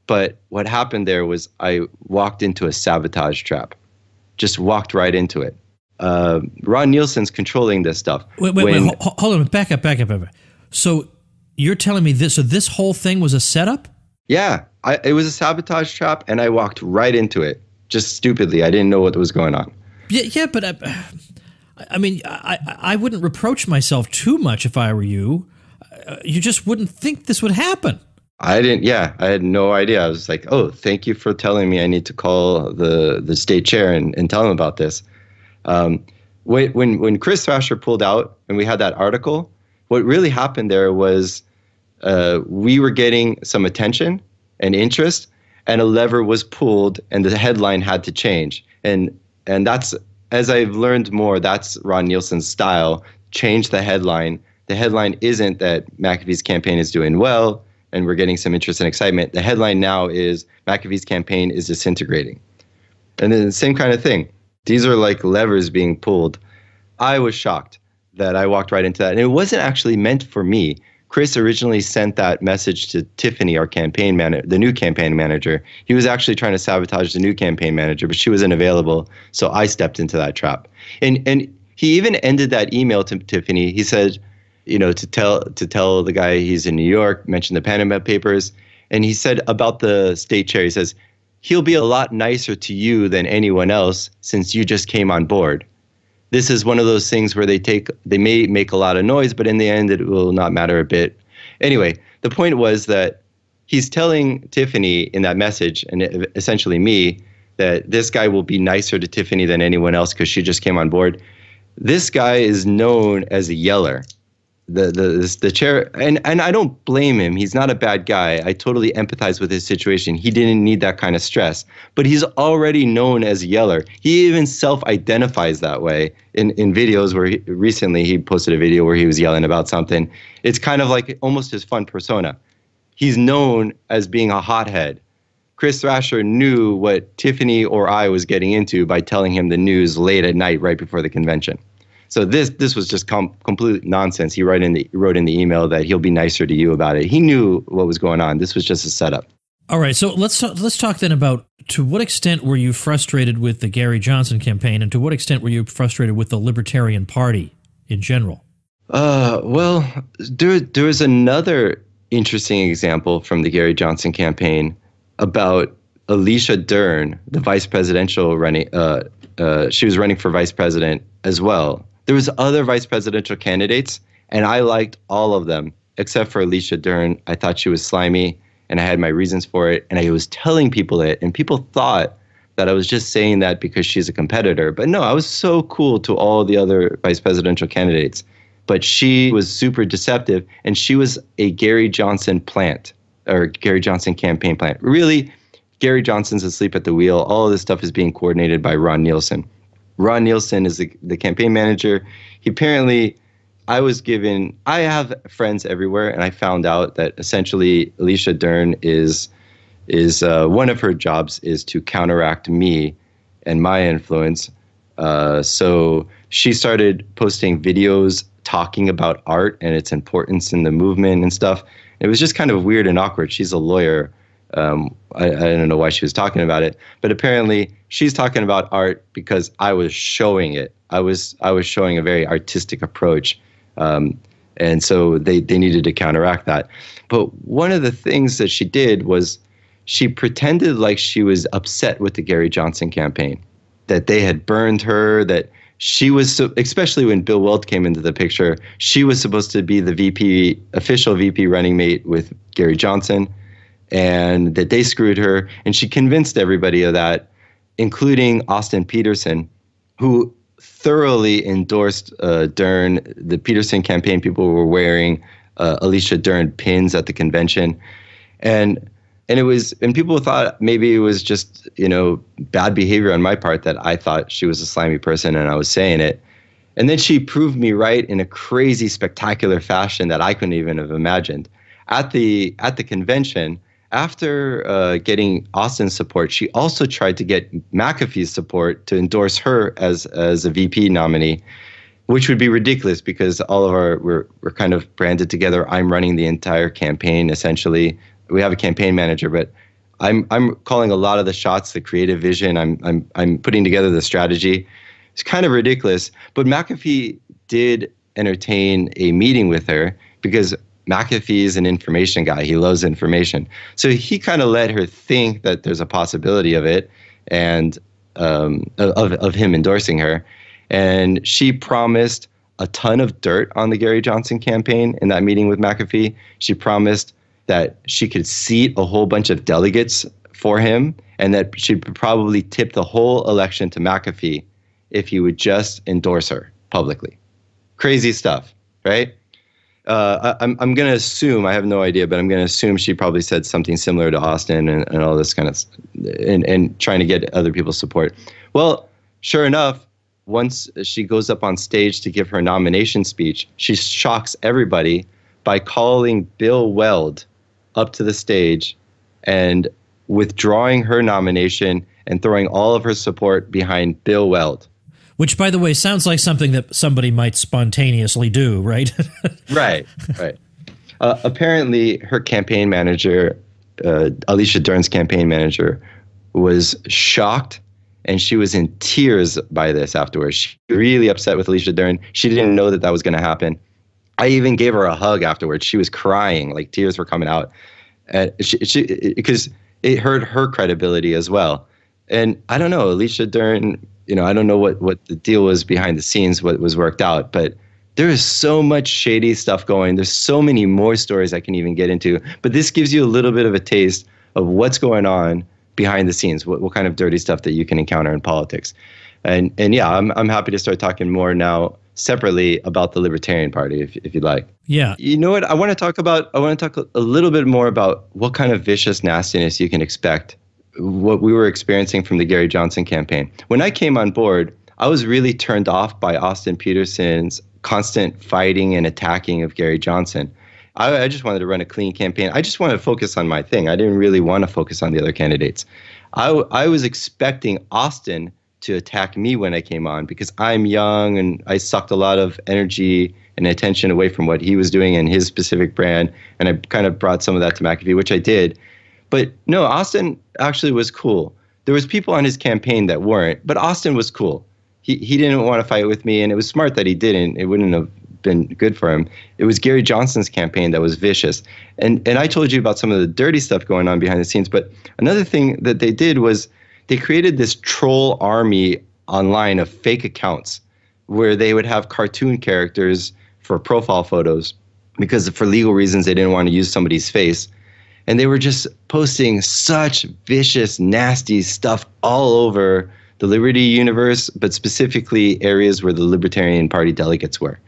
But what happened there was I walked into a sabotage trap. Just walked right into it. Ron Nielsen's controlling this stuff. Wait, hold on, back up. So you're telling me this? So this whole thing was a setup? Yeah, it was a sabotage trap, and I walked right into it, just stupidly. I didn't know what was going on. Yeah, but I mean, I wouldn't reproach myself too much if I were you. You just wouldn't think this would happen. I didn't. Yeah, I had no idea. I was like, oh, thank you for telling me. I need to call the state chair and tell him about this. When Chris Thrasher pulled out and we had that article, what really happened there was we were getting some attention and interest, and a lever was pulled, and the headline had to change. And that's, as I've learned more, that's Ron Nielsen's style. Change the headline. The headline isn't that McAfee's campaign is doing well and we're getting some interest and excitement. The headline now is McAfee's campaign is disintegrating. And then the same kind of thing. These are like levers being pulled. I was shocked that I walked right into that. And it wasn't actually meant for me. Chris originally sent that message to Tiffany, our campaign manager, the new campaign manager. He was actually trying to sabotage the new campaign manager, but she was unavailable. So I stepped into that trap. And he even ended that email to Tiffany. He said, to tell the guy he's in New York, mention the Panama Papers. And he said about the state chair, he says, he'll be a lot nicer to you than anyone else since you just came on board. This is one of those things where they may make a lot of noise, but in the end, it will not matter a bit. Anyway, the point was that he's telling Tiffany in that message, and essentially me, that this guy will be nicer to Tiffany than anyone else because she just came on board. This guy is known as a yeller. The chair, and I don't blame him. He's not a bad guy. I totally empathize with his situation. He didn't need that kind of stress, but he's already known as a yeller. He even self-identifies that way in videos where recently he posted a video where he was yelling about something. It's kind of like almost his fun persona. He's known as being a hothead. Chris Thrasher knew what Tiffany or I was getting into by telling him the news late at night right before the convention. So this was just complete nonsense. He wrote in the email that he'll be nicer to you about it. He knew what was going on. This was just a setup. All right, so let's talk then about to what extent were you frustrated with the Gary Johnson campaign, and to what extent were you frustrated with the Libertarian Party in general? Well, there was another interesting example from the Gary Johnson campaign about Alicia Dern, the vice presidential running. She was running for vice president as well. There was other vice presidential candidates, and I liked all of them except for Alicia Dern. I thought she was slimy, and I had my reasons for it, and I was telling people it, and people thought that I was just saying that because she's a competitor. But no, I was so cool to all the other vice presidential candidates. But she was super deceptive, and she was a Gary Johnson plant, or Gary Johnson campaign plant. Really, Gary Johnson's asleep at the wheel. All of this stuff is being coordinated by Ron Nielsen. Ron Nielsen is the campaign manager. He apparently, I have friends everywhere, and I found out that essentially Alicia Dern is one of her jobs is to counteract me and my influence. So she started posting videos talking about art and its importance in the movement and stuff. It was just kind of weird and awkward. She's a lawyer. I don't know why she was talking about it, but apparently she's talking about art because I was showing it. I was showing a very artistic approach, and so they needed to counteract that. But one of the things that she did was she pretended like she was upset with the Gary Johnson campaign, that they had burned her, that she was, especially when Bill Weld came into the picture, she was supposed to be the official VP running mate with Gary Johnson, and that they screwed her. And she convinced everybody of that, including Austin Peterson, who thoroughly endorsed Dern. The Peterson campaign people were wearing Alicia Dern pins at the convention. And people thought maybe it was just, bad behavior on my part that I thought she was a slimy person and I was saying it. And then she proved me right in a crazy, spectacular fashion that I couldn't even have imagined. At the convention, after getting Austin's support, she also tried to get McAfee's support to endorse her as a VP nominee, which would be ridiculous because all of we're kind of branded together. I'm running the entire campaign, essentially. We have a campaign manager, but I'm calling a lot of the shots, the creative vision. I'm putting together the strategy. It's kind of ridiculous, but McAfee did entertain a meeting with her because McAfee is an information guy. He loves information. So he kind of let her think that there's a possibility of it and of him endorsing her. And she promised a ton of dirt on the Gary Johnson campaign in that meeting with McAfee. She promised that she could seat a whole bunch of delegates for him and that she'd probably tip the whole election to McAfee if he would just endorse her publicly. Crazy stuff, right? I'm going to assume, I have no idea, but I'm going to assume she probably said something similar to Austin and all this kind of, and trying to get other people's support. Well, sure enough, once she goes up on stage to give her nomination speech, she shocks everybody by calling Bill Weld up to the stage and withdrawing her nomination and throwing all of her support behind Bill Weld. Which, by the way, sounds like something that somebody might spontaneously do, right? Right. Apparently, her campaign manager, Alicia Dern's campaign manager, was shocked, and she was in tears by this afterwards. She was really upset with Alicia Dern. She didn't know that was going to happen. I even gave her a hug afterwards. She was crying, like tears were coming out. Because it hurt her credibility as well. And I don't know, Alicia Dern, I don't know what the deal was behind the scenes, what was worked out, but there is so much shady stuff going. There's so many more stories I can even get into. But this gives you a little bit of a taste of what's going on behind the scenes, what kind of dirty stuff that you can encounter in politics. And yeah, I'm happy to start talking more now separately about the Libertarian Party, if you'd like. Yeah. You know what? I want to talk a little bit more about what kind of vicious nastiness you can expect, what we were experiencing from the Gary Johnson campaign. When I came on board, I was really turned off by Austin Peterson's constant fighting and attacking of Gary Johnson. I just wanted to run a clean campaign. I just wanted to focus on my thing. I didn't really want to focus on the other candidates. I was expecting Austin to attack me when I came on because I'm young and I sucked a lot of energy and attention away from what he was doing and his specific brand. And I kind of brought some of that to McAfee, which I did. But no, Austin actually was cool. There was people on his campaign that weren't, but Austin was cool. He didn't want to fight with me, and it was smart that he didn't. It wouldn't have been good for him. It was Gary Johnson's campaign that was vicious. And I told you about some of the dirty stuff going on behind the scenes, but another thing that they did was they created this troll army online of fake accounts where they would have cartoon characters for profile photos because for legal reasons they didn't want to use somebody's face. And they were just posting such vicious, nasty stuff all over the Liberty universe, but specifically areas where the Libertarian Party delegates were.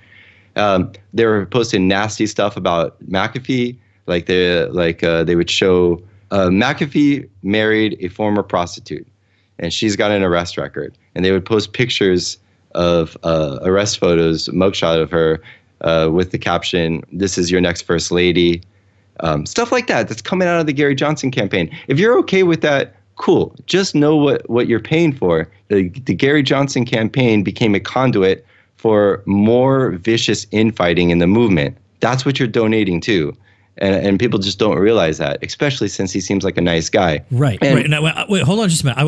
They were posting nasty stuff about McAfee, they would show McAfee married a former prostitute, and she's got an arrest record. And they would post pictures of arrest photos, mugshot of her with the caption, "This is your next first lady." Stuff like that that's coming out of the Gary Johnson campaign. If you're okay with that, cool. Just know what you're paying for. The Gary Johnson campaign became a conduit for more vicious infighting in the movement. That's what you're donating to. And people just don't realize that, especially since he seems like a nice guy. Right. Right. Now, wait, hold on just a minute.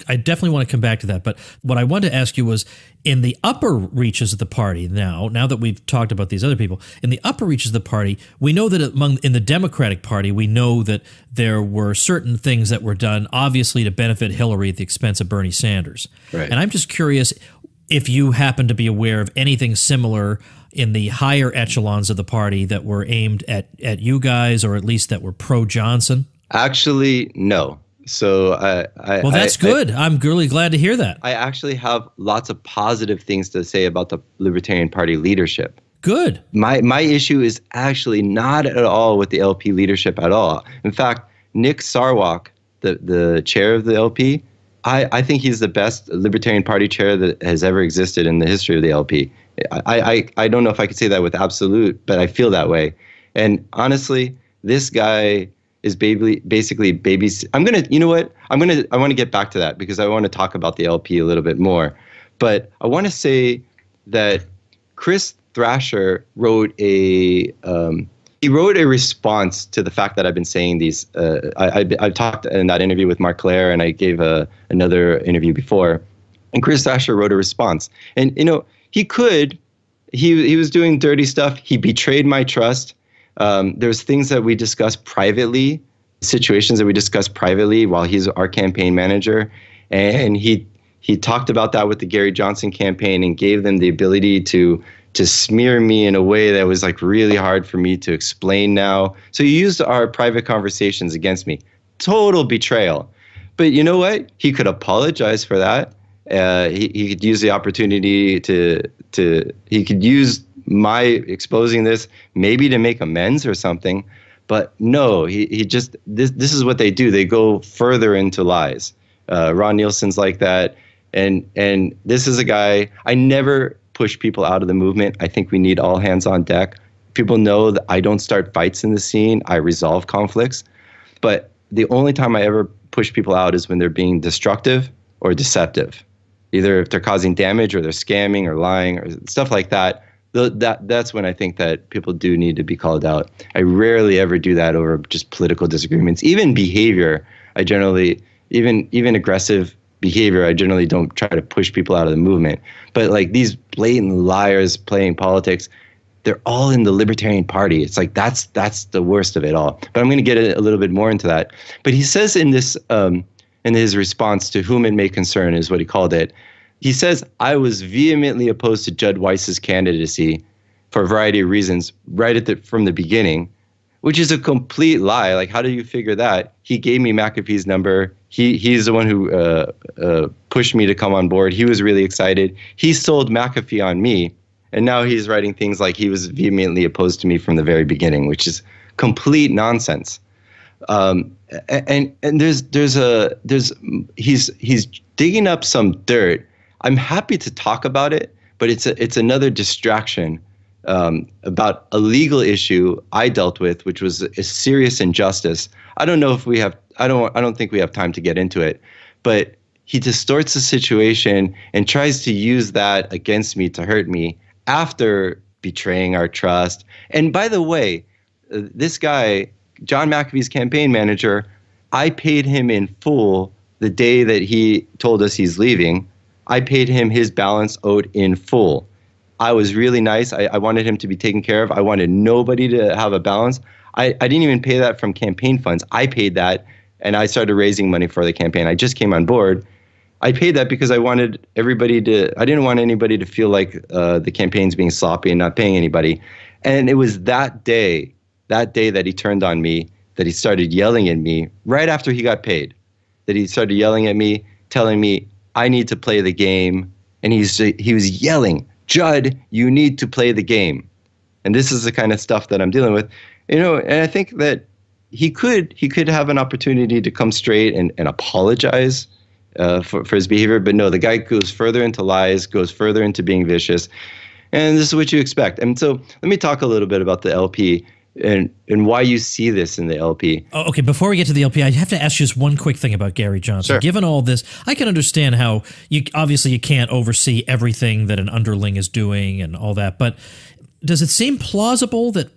I definitely want to come back to that. But what I wanted to ask you was, in the upper reaches of the party now that we've talked about these other people, in the upper reaches of the party, we know that in the Democratic Party, we know that there were certain things that were done, obviously, to benefit Hillary at the expense of Bernie Sanders. Right. And I'm just curious if you happen to be aware of anything similar in the higher echelons of the party that were aimed at you guys, or at least that were pro-Johnson? Actually, no. So well, that's good. I'm really glad to hear that. I actually have lots of positive things to say about the Libertarian Party leadership. Good. My issue is actually not at all with the LP leadership at all. In fact, Nick Sarwark, the chair of the LP, I think he's the best Libertarian Party chair that has ever existed in the history of the LP. I don't know if I could say that with absolute, but I feel that way. And honestly, this guy is basically babies. I want to get back to that because I want to talk about the LP a little bit more. But I want to say that Chris Thrasher wrote a response to the fact that I've been saying these. I've talked in that interview with Mark Claire, and I gave another interview before. And Chris Thrasher wrote a response. And, he was doing dirty stuff. He betrayed my trust. There's things that we discussed privately, situations that we discussed privately while he's our campaign manager. And he talked about that with the Gary Johnson campaign and gave them the ability to smear me in a way that was like really hard for me to explain now. So he used our private conversations against me. Total betrayal. But you know what? He could apologize for that. He could use the opportunity he could use my exposing this maybe to make amends or something. But no, he just, this is what they do. They go further into lies. Ron Nielsen's like that. And this is a guy, I never push people out of the movement. I think we need all hands on deck. People know that I don't start fights in the scene. I resolve conflicts. But the only time I ever push people out is when they're being destructive or deceptive. Either if they're causing damage or they're scamming or lying or stuff like that. That's when I think that people do need to be called out. I rarely ever do that over just political disagreements. Even behavior, even aggressive behavior, I generally don't try to push people out of the movement. But like these blatant liars playing politics, they're all in the Libertarian Party. It's like that's the worst of it all. But I'm going to get a little bit more into that. But he says in this in his response to whom it may concern is what he called it. He says, I was vehemently opposed to Judd Weiss's candidacy for a variety of reasons from the beginning, which is a complete lie. Like, how do you figure that? He gave me McAfee's number. He's the one who pushed me to come on board. He was really excited. He sold McAfee on me. And now he's writing things like he was vehemently opposed to me from the very beginning, which is complete nonsense. And he's digging up some dirt. I'm happy to talk about it, but it's another distraction about a legal issue I dealt with, which was a serious injustice. I don't know if we have. I don't think we have time to get into it, but he distorts the situation and tries to use that against me to hurt me after betraying our trust. And by the way, this guy, John McAfee's campaign manager, I paid him in full the day that he told us he's leaving. I paid him his balance owed in full. I was really nice. I wanted him to be taken care of. I wanted nobody to have a balance. I didn't even pay that from campaign funds. I paid that, and I started raising money for the campaign. I just came on board. I paid that because I wanted everybody to, I didn't want anybody to feel like the campaign's being sloppy and not paying anybody. And it was that day that he turned on me, that he started yelling at me right after he got paid, that he started yelling at me, telling me I need to play the game. And he was yelling, Judd, you need to play the game. And this is the kind of stuff that I'm dealing with, and I think that he could have an opportunity to come straight and apologize for his behavior. But no, the guy goes further into lies, goes further into being vicious. And this is what you expect. And so let me talk a little bit about the LP and why you see this in the LP. Oh, okay, before we get to the LP, I have to ask you just one quick thing about Gary Johnson. Sure. Given all this, I can understand how you can't oversee everything that an underling is doing and all that, but does it seem plausible that,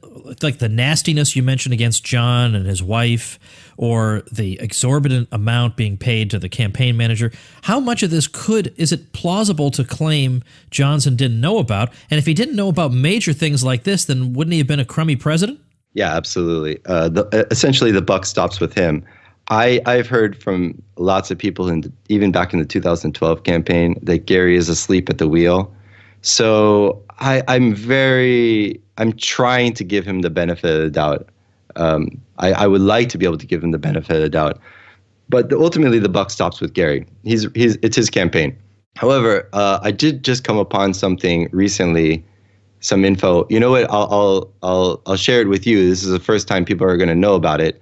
like, the nastiness you mentioned against John and his wife, or the exorbitant amount being paid to the campaign manager, how much of this is it plausible to claim Johnson didn't know about? And if he didn't know about major things like this, then wouldn't he have been a crummy president? Yeah, absolutely. Essentially, the buck stops with him. I've heard from lots of people, even back in the 2012 campaign, that Gary is asleep at the wheel. So I'm trying to give him the benefit of the doubt. I would like to be able to give him the benefit of the doubt, but ultimately the buck stops with Gary. It's his campaign. However, I did just come upon something recently, some info. You know what? I'll share it with you. This is the first time people are going to know about it.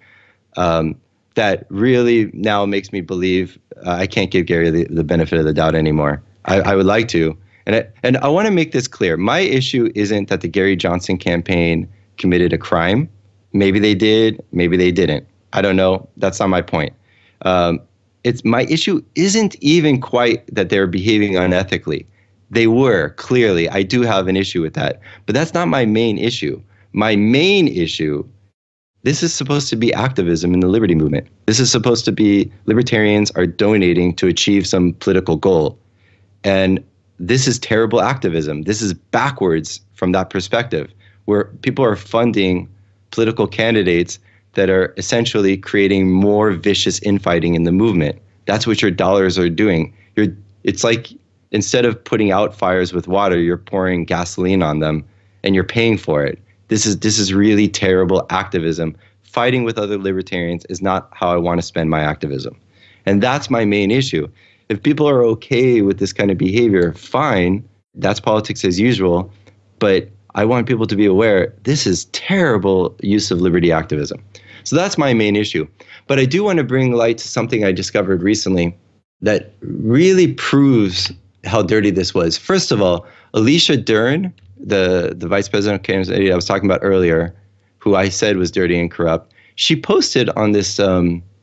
That really now makes me believe I can't give Gary the benefit of the doubt anymore. I would like to. And I want to make this clear. My issue isn't that the Gary Johnson campaign committed a crime. Maybe they did, maybe they didn't. I don't know. That's not my point. My issue isn't even quite that they're behaving unethically. They were, clearly. I do have an issue with that. But that's not my main issue. My main issue, this is supposed to be activism in the liberty movement. This is supposed to be libertarians are donating to achieve some political goal. And this is terrible activism. This is backwards from that perspective, where people are funding political candidates that are essentially creating more vicious infighting in the movement. That's what your dollars are doing. It's like, instead of putting out fires with water, you're pouring gasoline on them and you're paying for it. This is really terrible activism. Fighting with other libertarians is not how I want to spend my activism. And that's my main issue. If people are okay with this kind of behavior, fine. That's politics as usual. But I want people to be aware this is terrible use of liberty activism. So that's my main issue. But I do want to bring light to something I discovered recently that really proves how dirty this was. First of all, Alicia Dern, the vice president candidate I was talking about earlier, who I said was dirty and corrupt, she posted on this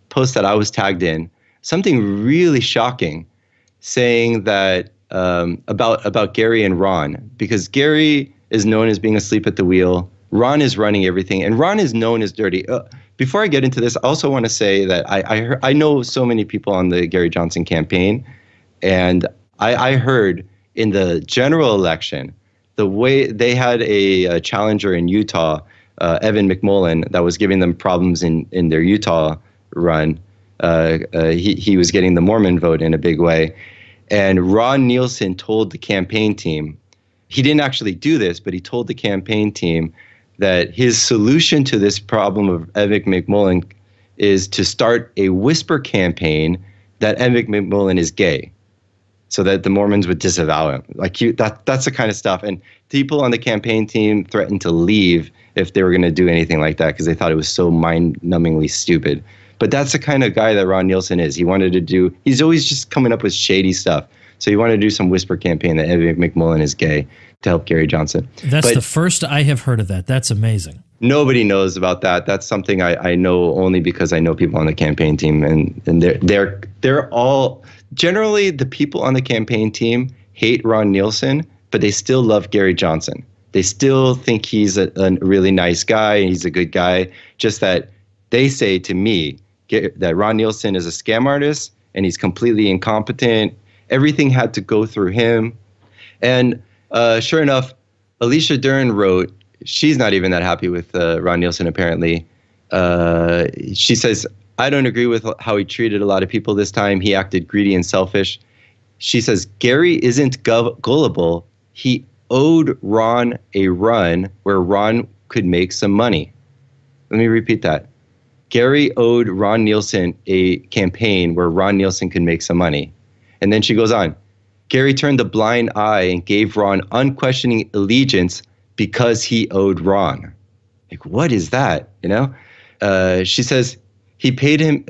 post that I was tagged in something really shocking, saying that about Gary and Ron, because Gary is known as being asleep at the wheel. Ron is running everything, and Ron is known as dirty. Before I get into this, I also want to say that I know so many people on the Gary Johnson campaign, and I heard in the general election, the way they had a challenger in Utah, Evan McMullen, that was giving them problems in their Utah run. He was getting the Mormon vote in a big way. And Ron Nielsen told the campaign team, he didn't actually do this, but he told the campaign team that his solution to this problem of Evan McMullen is to start a whisper campaign that Evan McMullen is gay, so that the Mormons would disavow him. Like that's the kind of stuff. And people on the campaign team threatened to leave if they were going to do anything like that because they thought it was so mind-numbingly stupid. But that's the kind of guy that Ron Nielsen is. He's always just coming up with shady stuff. So he wanted to do some whisper campaign that Evan McMullen is gay to help Gary Johnson. That's the first I have heard of that. That's amazing. Nobody knows about that. That's something I know only because I know people on the campaign team, and they're all generally the people on the campaign team hate Ron Nielsen, but they still love Gary Johnson. They still think he's a really nice guy and he's a good guy. Just that they say to me that Ron Nielsen is a scam artist and he's completely incompetent. Everything had to go through him. And sure enough, Alicia Dern wrote, she's not even that happy with Ron Nielsen, apparently. She says, I don't agree with how he treated a lot of people this time. He acted greedy and selfish. She says, Gary isn't gullible. He owed Ron a run where Ron could make some money. Let me repeat that. Gary owed Ron Nielsen a campaign where Ron Nielsen could make some money. And then she goes on. Gary turned a blind eye and gave Ron unquestioning allegiance because he owed Ron. Like, what is that? You know? She says he paid him,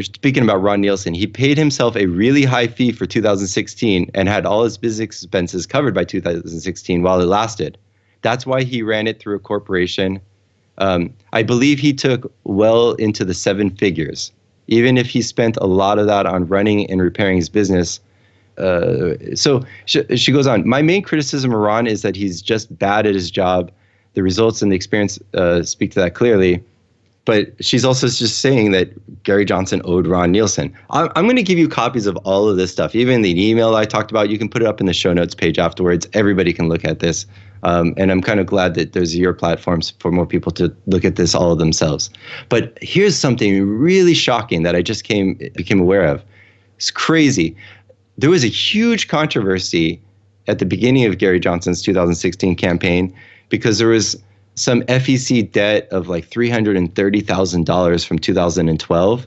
speaking about Ron Nielsen, he paid himself a really high fee for 2016 and had all his business expenses covered by 2016 while it lasted. That's why he ran it through a corporation. I believe he took well into the 7 figures, even if he spent a lot of that on running and repairing his business. So she goes on. My main criticism of Ron is that he's just bad at his job. The results and the experience speak to that clearly. But she's also just saying that Gary Johnson owed Ron Nielsen. I'm going to give you copies of all of this stuff. Even the email I talked about, you can put it up in the show notes page afterwards. Everybody can look at this. And I'm kind of glad that there's your platforms for more people to look at this all of themselves. But here's something really shocking that I just became aware of. It's crazy. There was a huge controversy at the beginning of Gary Johnson's 2016 campaign because there was some FEC debt of like $330,000 from 2012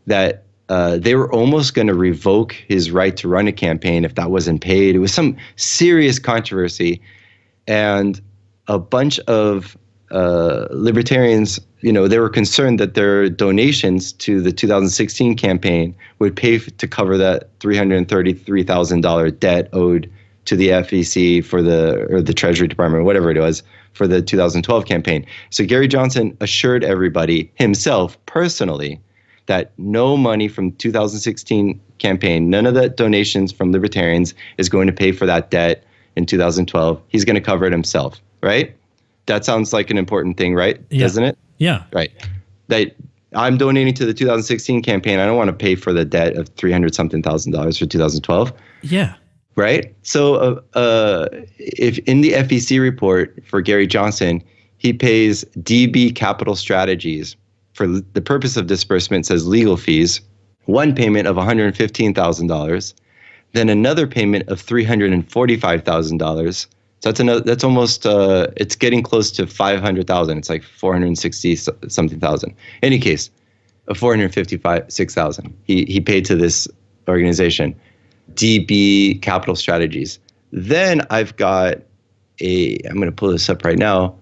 that they were almost going to revoke his right to run a campaign if that wasn't paid. It was some serious controversy. And a bunch of libertarians, they were concerned that their donations to the 2016 campaign would pay to cover that $333,000 debt owed to the FEC or the Treasury Department, whatever it was, for the 2012 campaign. So Gary Johnson assured everybody himself personally that no money from 2016 campaign, none of the donations from libertarians is going to pay for that debt in 2012. He's going to cover it himself, right? That sounds like an important thing, right? Yeah. Doesn't it? Yeah. Right. That I'm donating to the 2016 campaign. I don't want to pay for the debt of $300-something thousand for 2012. Yeah. Right. So if in the FEC report for Gary Johnson, he pays DB Capital Strategies for the purpose of disbursement, says legal fees, one payment of $115,000, then another payment of $345,000. So that's almost, it's getting close to $500,000. It's like 460 something thousand. In any case, $456,000 he paid to this organization, DB Capital Strategies. Then I've got I'm going to pull this up right now,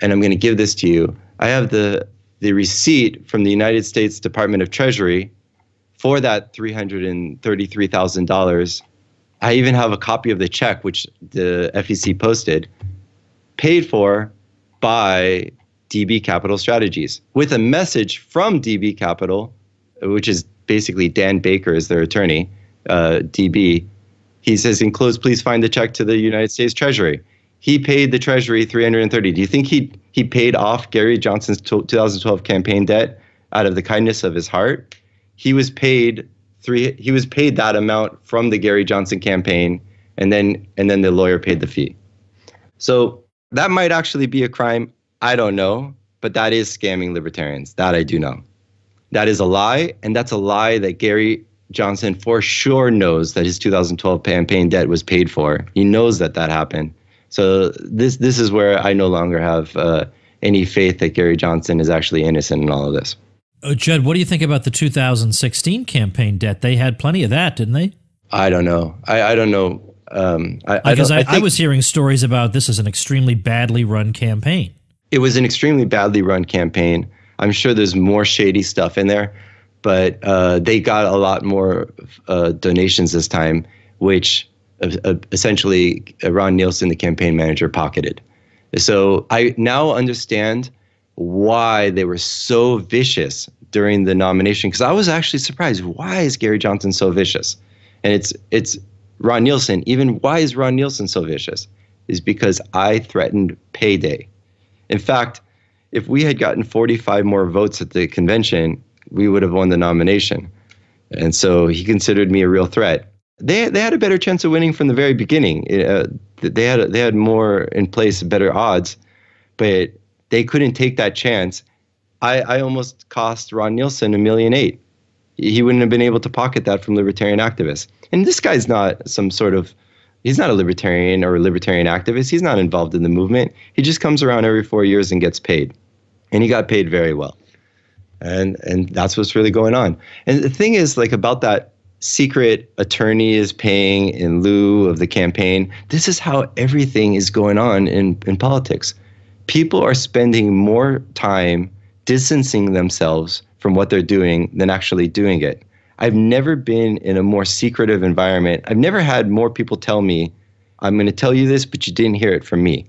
and I'm going to give this to you. I have the receipt from the United States Department of Treasury for that $333,000. I even have a copy of the check, which the FEC posted, paid for by DB Capital Strategies, with a message from DB Capital, which is basically Dan Baker is their attorney, DB. He says, enclosed, please find the check to the United States Treasury. He paid the Treasury $330,000. Do you think he paid off Gary Johnson's 2012 campaign debt out of the kindness of his heart? He was paid that amount from the Gary Johnson campaign, and then the lawyer paid the fee. So that might actually be a crime. I don't know, but that is scamming libertarians. That I do know. That is a lie, and that's a lie that Gary Johnson for sure knows that his 2012 campaign debt was paid for. He knows that happened. So this is where I no longer have any faith that Gary Johnson is actually innocent in all of this. Judd, what do you think about the 2016 campaign debt? They had plenty of that, didn't they? I don't know. I don't know. I was hearing stories about this as an extremely badly run campaign. It was an extremely badly run campaign. I'm sure there's more shady stuff in there, but they got a lot more donations this time, which essentially Ron Nielsen, the campaign manager, pocketed. So I now understand why they were so vicious during the nomination, because I was actually surprised. Why is Gary Johnson so vicious? And it's Ron Nielsen. Even why is Ron Nielsen so vicious? Is because I threatened payday. In fact, if we had gotten 45 more votes at the convention, we would have won the nomination. And so he considered me a real threat. They had a better chance of winning from the very beginning. They had more in place, better odds, but they couldn't take that chance. I almost cost Ron Nielsen $1.8 million. He wouldn't have been able to pocket that from libertarian activists. And this guy's not he's not a libertarian or a libertarian activist. He's not involved in the movement. He just comes around every 4 years and gets paid. And he got paid very well. And that's what's really going on. And the thing is, like, about that secret attorney is paying in lieu of the campaign, this is how everything is going on in politics. People are spending more time distancing themselves from what they're doing than actually doing it. I've never been in a more secretive environment. I've never had more people tell me, I'm going to tell you this, but you didn't hear it from me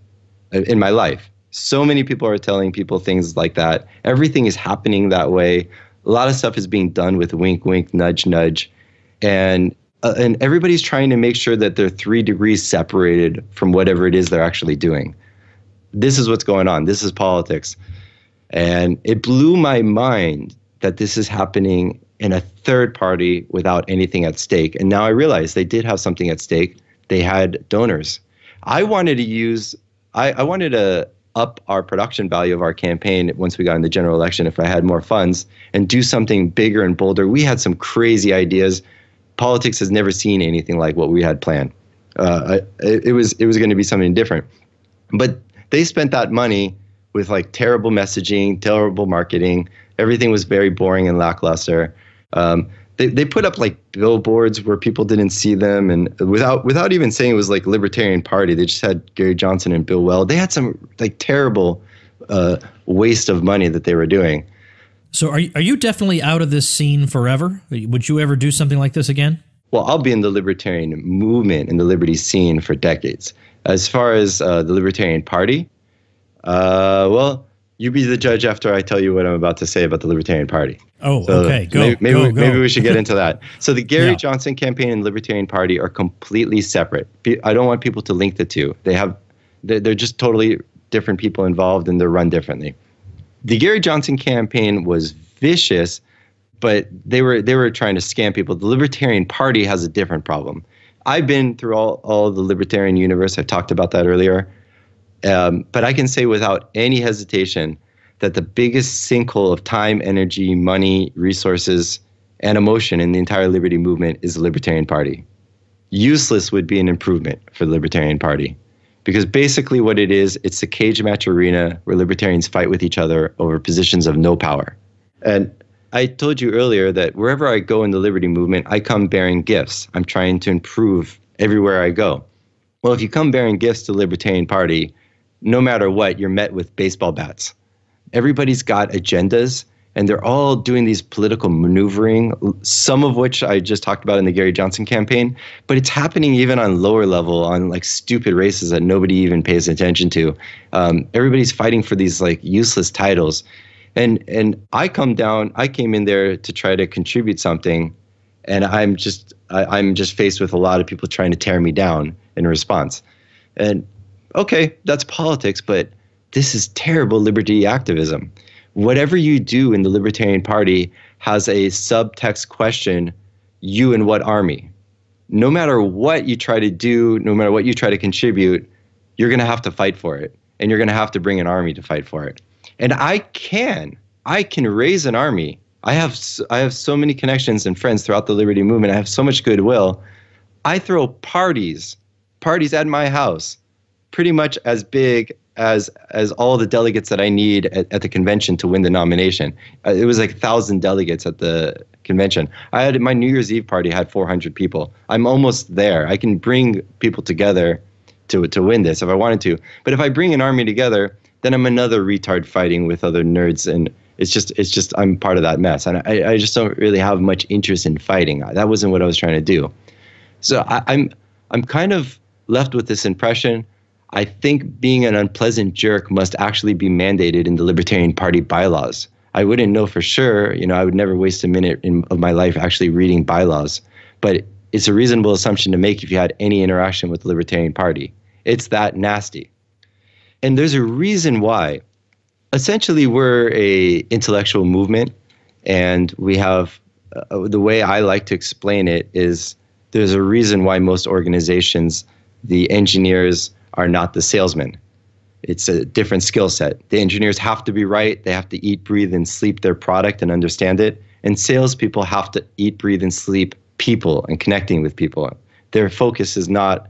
in my life. So many people are telling people things like that. Everything is happening that way. A lot of stuff is being done with wink, wink, nudge, nudge. And everybody's trying to make sure that they're 3 degrees separated from whatever it is they're actually doing. This is what's going on. This is politics. And it blew my mind that this is happening in a third party without anything at stake. And now I realize they did have something at stake. They had donors. I wanted to up our production value of our campaign once we got in the general election if I had more funds and do something bigger and bolder. We had some crazy ideas. Politics has never seen anything like what we had planned. It was going to be something different. But they spent that money with like terrible messaging, terrible marketing. Everything was very boring and lackluster. They put up like billboards where people didn't see them, and without even saying it was like Libertarian Party, they just had Gary Johnson and Bill Weld. They had some like terrible waste of money that they were doing. So are you definitely out of this scene forever? Would you ever do something like this again? Well, I'll be in the libertarian movement and the liberty scene for decades. As far as the Libertarian Party, well, you be the judge after I tell you what I'm about to say about the Libertarian Party. Oh, so okay. Maybe we should get into that. So the Gary Johnson campaign and Libertarian Party are completely separate. I don't want people to link the two. They're just totally different people involved, and they're run differently. The Gary Johnson campaign was vicious, but they were trying to scam people. The Libertarian Party has a different problem. I've been through all the libertarian universe. I talked about that earlier. But I can say without any hesitation that the biggest sinkhole of time, energy, money, resources, and emotion in the entire liberty movement is the Libertarian Party. Useless would be an improvement for the Libertarian Party. Because basically what it is, it's a cage match arena where libertarians fight with each other over positions of no power. And I told you earlier that wherever I go in the liberty movement, I come bearing gifts. I'm trying to improve everywhere I go. Well, if you come bearing gifts to the Libertarian Party, no matter what, you're met with baseball bats. Everybody's got agendas, and they're all doing these political maneuvering, some of which I just talked about in the Gary Johnson campaign, but it's happening even on lower level, on like stupid races that nobody even pays attention to. Everybody's fighting for these like useless titles. And I came in there to try to contribute something, and I'm just faced with a lot of people trying to tear me down in response. And okay, that's politics, but this is terrible liberty activism. Whatever you do in the Libertarian Party has a subtext question, you and what army? No matter what you try to do, no matter what you try to contribute, you're going to have to fight for it. And you're going to have to bring an army to fight for it. And I can raise an army. I have so many connections and friends throughout the liberty movement. I have so much goodwill. I throw parties at my house, pretty much as big as all the delegates that I need at the convention to win the nomination. It was like 1,000 delegates at the convention. My New Year's Eve party had 400 people. I'm almost there. I can bring people together to win this if I wanted to. But if I bring an army together, then I'm another retard fighting with other nerds, and it's just I'm part of that mess. And I just don't really have much interest in fighting. That wasn't what I was trying to do. So I'm kind of left with this impression. I think being an unpleasant jerk must actually be mandated in the Libertarian Party bylaws. I wouldn't know for sure. I would never waste a minute of my life actually reading bylaws. But it's a reasonable assumption to make if you had any interaction with the Libertarian Party. It's that nasty. And there's a reason why. Essentially, we're a intellectual movement, and we have the way I like to explain it is there's a reason why most organizations, the engineers are not the salesmen. It's a different skill set. The engineers have to be right. They have to eat, breathe, and sleep their product and understand it. And salespeople have to eat, breathe, and sleep people and connecting with people. Their focus is not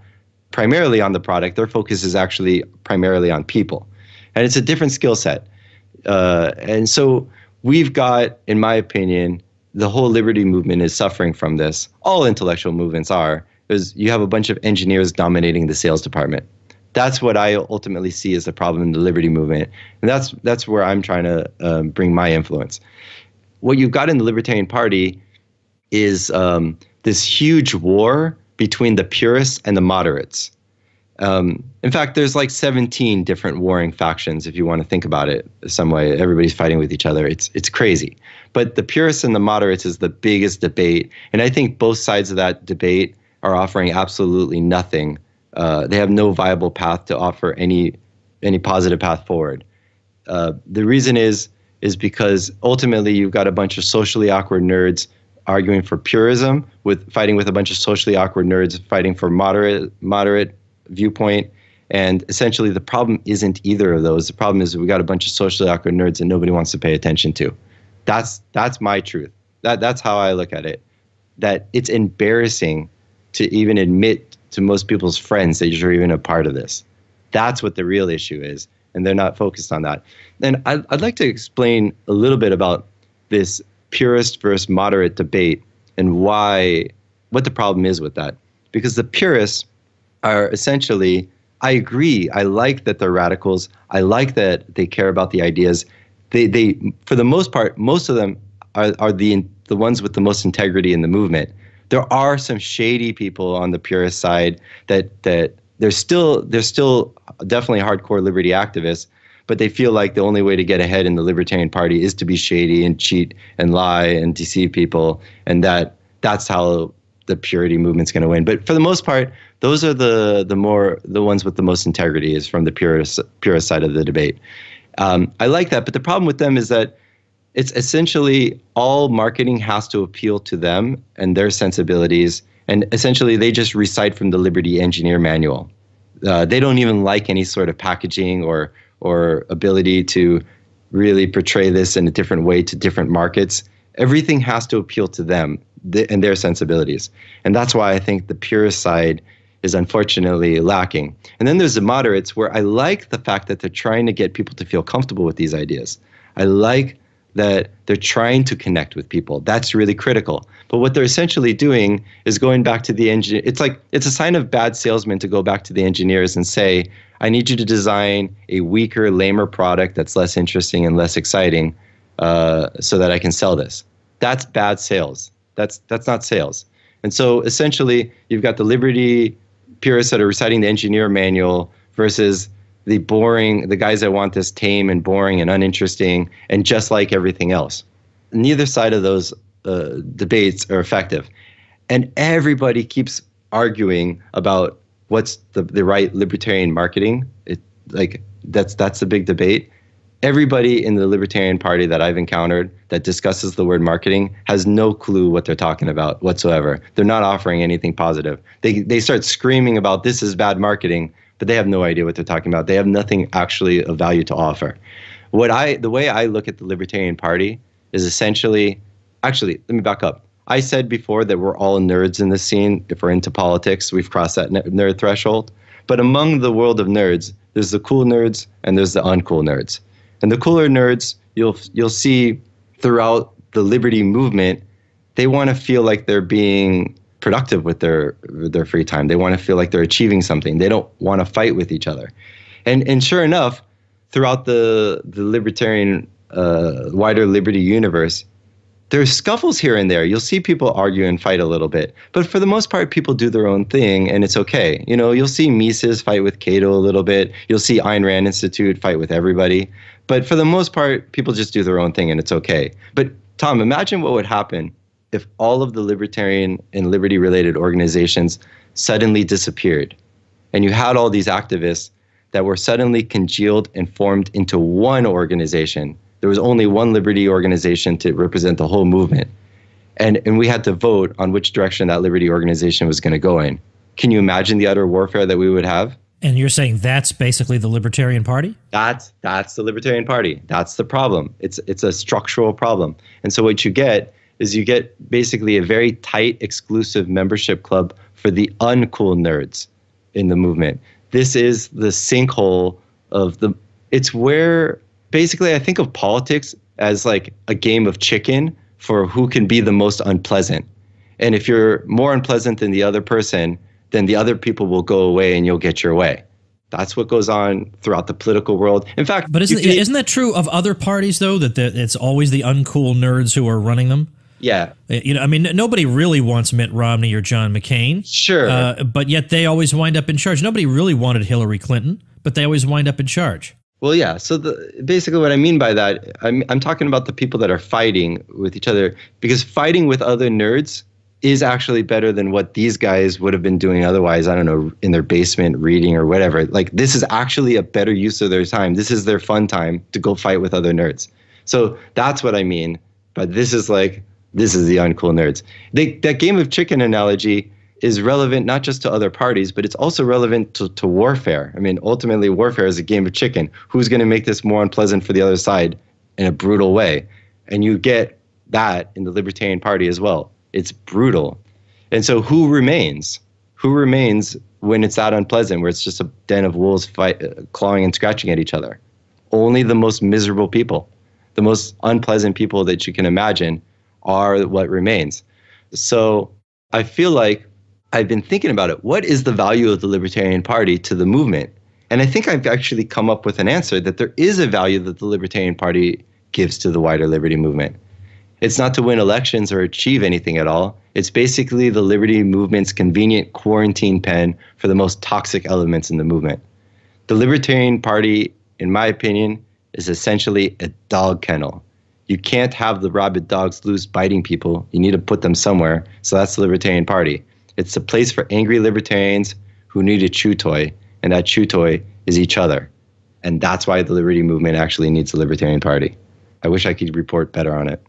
primarily on the product. Their focus is actually primarily on people. And it's a different skill set. And so we've got, in my opinion, the whole liberty movement is suffering from this. All intellectual movements are, because you have a bunch of engineers dominating the sales department. That's what I ultimately see as the problem in the liberty movement. And that's where I'm trying to bring my influence. What you've got in the Libertarian Party is this huge war between the purists and the moderates. In fact, there's like 17 different warring factions, if you want to think about it some way. Everybody's fighting with each other. It's crazy. But the purists and the moderates is the biggest debate. And I think both sides of that debate are offering absolutely nothing. They have no viable path to offer any positive path forward. The reason is because ultimately you've got a bunch of socially awkward nerds arguing for purism, fighting with a bunch of socially awkward nerds fighting for moderate viewpoint. And essentially the problem isn't either of those. The problem is we got a bunch of socially awkward nerds that nobody wants to pay attention to. That's my truth. That's how I look at it. That it's embarrassing to even admit to most people's friends that you're even a part of this. That's what the real issue is. And they're not focused on that. And I'd like to explain a little bit about this purist versus moderate debate and what the problem is with that. Because the purists are essentially, I agree, I like that they're radicals. I like that they care about the ideas. They for the most part, most of them are the ones with the most integrity in the movement. There are some shady people on the purist side that they're still definitely hardcore liberty activists, but they feel like the only way to get ahead in the Libertarian Party is to be shady and cheat and lie and deceive people, and that's how the purity movement's going to win. But for the most part, those are the ones with the most integrity is from the purist side of the debate. I like that, but the problem with them is that it's essentially all marketing has to appeal to them and their sensibilities, and essentially they just recite from the Liberty Engineer Manual. They don't even like any sort of packaging or ability to really portray this in a different way to different markets. Everything has to appeal to them and their sensibilities. And that's why I think the purist side is unfortunately lacking. And then there's the moderates, where I like the fact that they're trying to get people to feel comfortable with these ideas. I like that they're trying to connect with people. That's really critical. But what they're essentially doing is going back to the engineer. It's a sign of bad salesmen to go back to the engineers and say, I need you to design a weaker, lamer product that's less interesting and less exciting so that I can sell this. That's bad sales. That's not sales. And so essentially, you've got the liberty purists that are reciting the engineer manual versus the guys that want this tame and boring and uninteresting and just like everything else. Neither side of those debates are effective. And everybody keeps arguing about what's the right libertarian marketing. That's the big debate. Everybody in the Libertarian Party that I've encountered that discusses the word marketing has no clue what they're talking about whatsoever. They're not offering anything positive. They start screaming about this is bad marketing, but but they have no idea what they're talking about. They have nothing actually of value to offer. The way I look at the Libertarian Party is essentially, actually, let me back up. I said before that we're all nerds in this scene. If we're into politics, we've crossed that nerd threshold. But among the world of nerds, there's the cool nerds and there's the uncool nerds. And the cooler nerds, you'll see throughout the liberty movement, they want to feel like they're being productive with their free time. They want to feel like they're achieving something. They don't want to fight with each other. And sure enough, throughout the libertarian, wider liberty universe, there's scuffles here and there. You'll see people argue and fight a little bit. But for the most part, people do their own thing, and it's okay. You know, you'll see Mises fight with Cato a little bit. You'll see Ayn Rand Institute fight with everybody. But for the most part, people just do their own thing, and it's okay. But Tom, imagine what would happen if all of the libertarian and liberty-related organizations suddenly disappeared, and you had all these activists that were suddenly congealed and formed into one organization. There was only one liberty organization to represent the whole movement. And we had to vote on which direction that liberty organization was going to go in. Can you imagine the utter warfare that we would have? And you're saying that's basically the Libertarian Party? That's the Libertarian Party. That's the problem. It's a structural problem. And so what you get is you get basically a very tight, exclusive membership club for the uncool nerds in the movement. This is the sinkhole of it's where basically I think of politics as like a game of chicken for who can be the most unpleasant. And if you're more unpleasant than the other person, then the other people will go away and you'll get your way. That's what goes on throughout the political world. In fact, but isn't that true of other parties though, that it's always the uncool nerds who are running them? Yeah. You know, I mean, nobody really wants Mitt Romney or John McCain. Sure. But yet they always wind up in charge. Nobody really wanted Hillary Clinton, but they always wind up in charge. Well, yeah. So basically what I mean by that, I'm talking about the people that are fighting with each other, because fighting with other nerds is actually better than what these guys would have been doing otherwise, I don't know, in their basement reading or whatever. Like, this is actually a better use of their time. This is their fun time to go fight with other nerds. So that's what I mean. But this is the uncool nerds. That game of chicken analogy is relevant not just to other parties, but it's also relevant to warfare. I mean, ultimately, warfare is a game of chicken. Who's going to make this more unpleasant for the other side in a brutal way? And you get that in the Libertarian Party as well. It's brutal. And so who remains? Who remains when it's that unpleasant, where it's just a den of wolves clawing and scratching at each other? Only the most miserable people, the most unpleasant people that you can imagine are what remains. So I feel like I've been thinking about it. What is the value of the Libertarian Party to the movement? And I think I've actually come up with an answer that there is a value that the Libertarian Party gives to the wider liberty movement. It's not to win elections or achieve anything at all. It's basically the liberty movement's convenient quarantine pen for the most toxic elements in the movement. The Libertarian Party, in my opinion, is essentially a dog kennel. You can't have the rabid dogs loose biting people. You need to put them somewhere. So that's the Libertarian Party. It's a place for angry libertarians who need a chew toy, and that chew toy is each other. And that's why the liberty movement actually needs a Libertarian Party. I wish I could report better on it.